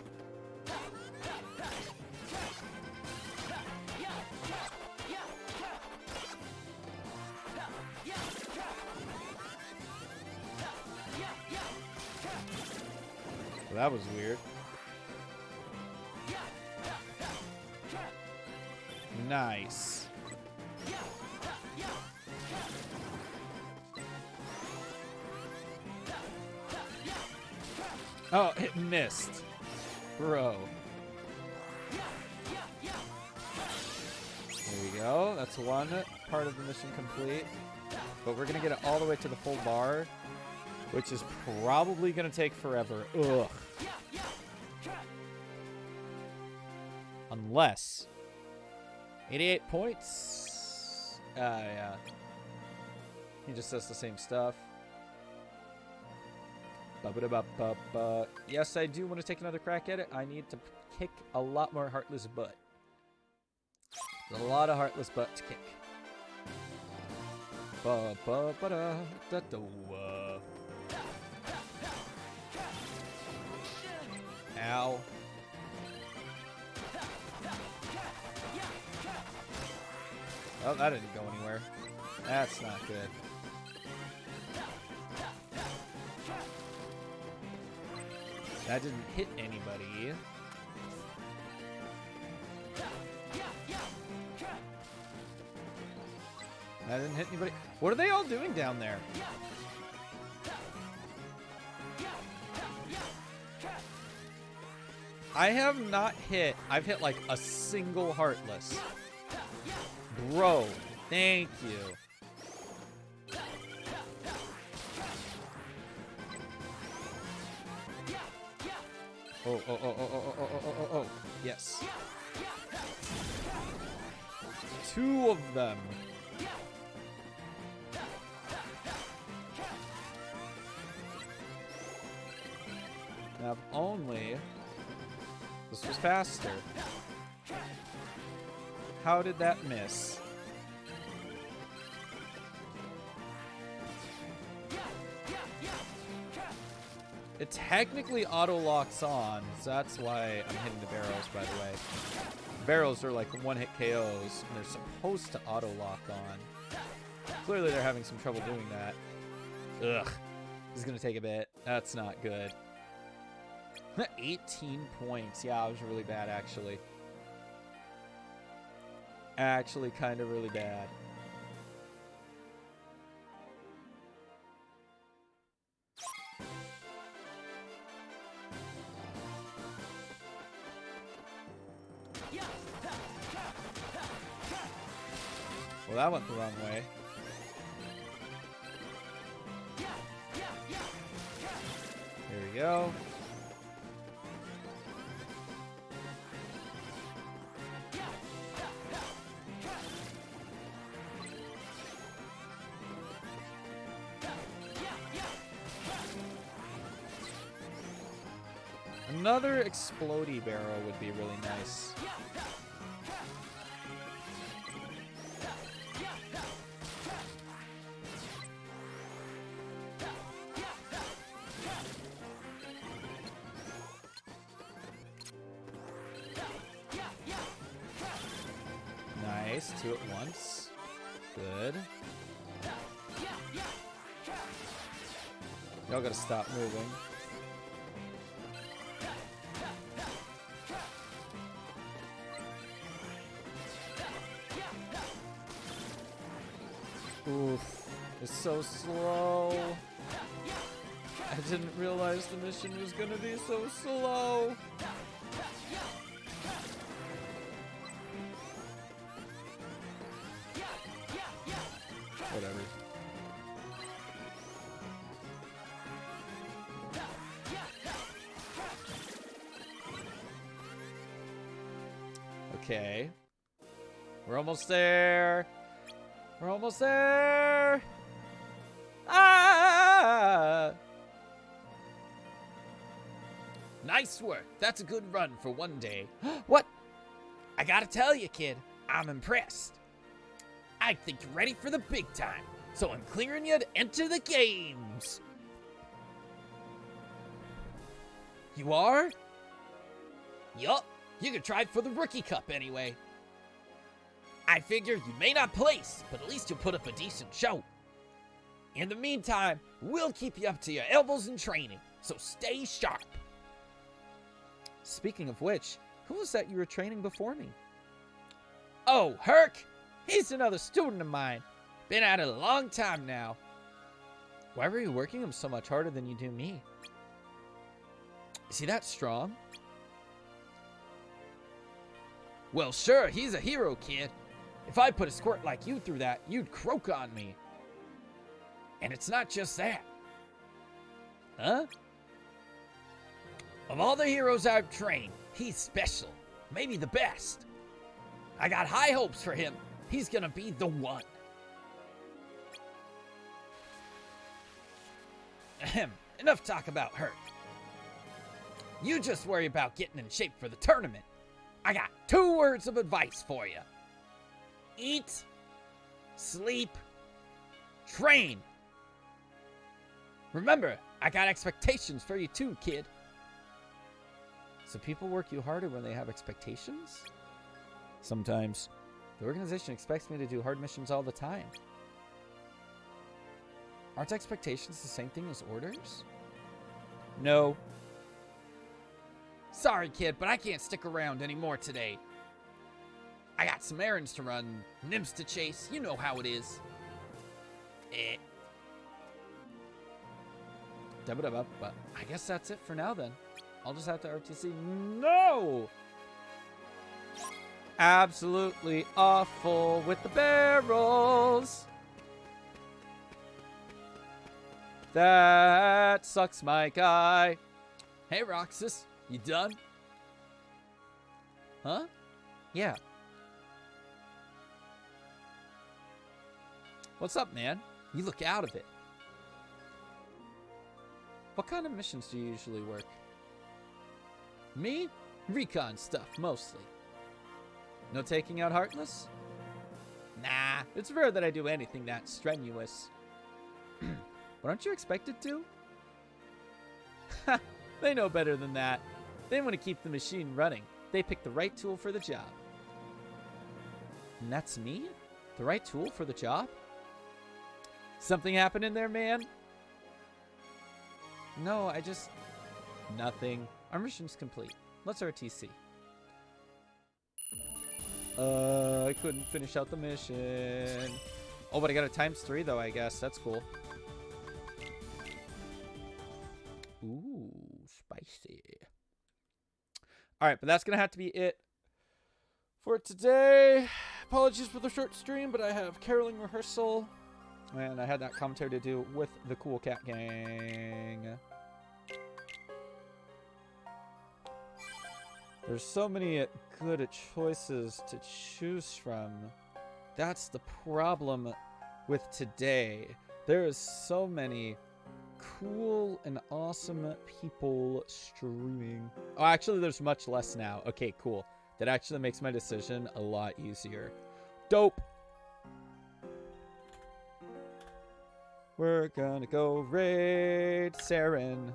Speaker 1: Well, that was weird. Nice. Oh, it missed. Bro. There we go. That's one part of the mission complete. But we're going to get it all the way to the full bar, which is probably going to take forever. Ugh. Unless. 88 points. Yeah. He just does the same stuff. Ba-ba-da-ba-ba-ba. Yes, I do want to take another crack at it. I need to kick a lot more Heartless butt. There's a lot of Heartless butt to kick. Ba-ba-ba-da-da-da-wa. Ow. Oh, that didn't go anywhere. That's not good. That didn't hit anybody. That didn't hit anybody. What are they all doing down there? I have not hit. I've hit like a single Heartless. Bro, thank you. Oh. Yes. 2 of them. Now, if only this was faster. How did that miss? It technically auto-locks on, so that's why I'm hitting the barrels, by the way. Barrels are like one-hit KOs, and they're supposed to auto-lock on. Clearly they're having some trouble doing that. Ugh. This is going to take a bit. That's not good. 18 points. Yeah, it was really bad, actually. Actually, kind of really bad. Well, that went the wrong way. There we go. Another explodey barrel would be really nice. Nice, 2 at once. Good. Y'all gotta stop moving. Oof. It's so slow. I didn't realize the mission was gonna be so slow. Whatever. Okay. We're almost there. We're almost there. Ah!
Speaker 2: Nice work. That's a good run for one day.
Speaker 1: What?
Speaker 2: I gotta tell you, kid, I'm impressed. I think you're ready for the big time, so I'm clearing you to enter the games.
Speaker 1: You are?
Speaker 2: Yup, you can try for the Rookie Cup anyway. I figure you may not place, but at least you'll put up a decent show. In the meantime, we'll keep you up to your elbows in training, so stay sharp.
Speaker 1: Speaking of which, who was that you were training before me?
Speaker 2: Oh, Herc! He's another student of mine. Been at it a long time now.
Speaker 1: Why were you working him so much harder than you do me? Is he that strong?
Speaker 2: Well, sure, he's a hero, kid. If I put a squirt like you through that, you'd croak on me. And it's not just that.
Speaker 1: Huh?
Speaker 2: Of all the heroes I've trained, he's special. Maybe the best. I got high hopes for him. He's gonna be the one. Ahem. Enough talk about Herc. You just worry about getting in shape for the tournament. I got 2 words of advice for you. Eat, sleep, train. Remember, I got expectations for you too, kid.
Speaker 1: So people work you harder when they have expectations? Sometimes. The organization expects me to do hard missions all the time. Aren't expectations the same thing as orders? No.
Speaker 2: Sorry, kid, but I can't stick around anymore today. I got some errands to run, nymphs to chase, you know how it is.
Speaker 1: But I guess that's it for now then. I'll just have to RTC. No! Absolutely awful with the barrels. That sucks, my guy.
Speaker 2: Hey, Roxas, you done?
Speaker 1: Huh? Yeah. What's up, man? You look out of it. What kind of missions do you usually work?
Speaker 2: Me? Recon stuff, mostly.
Speaker 1: No taking out Heartless?
Speaker 2: Nah,
Speaker 1: It's rare that I do anything that strenuous. But aren't you expected to? Ha! They know better than that. They want to keep the machine running. They pick the right tool for the job. And that's me? The right tool for the job? Something happening there, man? No, I just... Nothing. Our mission's complete. Let's RTC. I couldn't finish out the mission. Oh, but I got a ×3 though, I guess. That's cool. Ooh, spicy. Alright, but that's going to have to be it for today. Apologies for the short stream, but I have caroling rehearsal. And I had that commentary to do with the Cool Cat Gang. There's so many good choices to choose from. That's the problem with today. There is so many cool and awesome people streaming. Oh, actually, there's much less now. Okay, cool. That actually makes my decision a lot easier. Dope. We're gonna go raid Saren.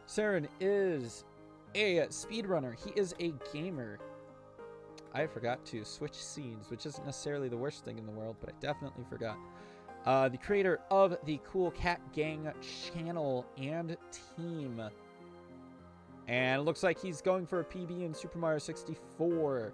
Speaker 1: Saren is a speedrunner. He is a gamer. I forgot to switch scenes, which isn't necessarily the worst thing in the world, but I definitely forgot. The creator of the Cool Cat Gang channel and team. And it looks like he's going for a PB in Super Mario 64.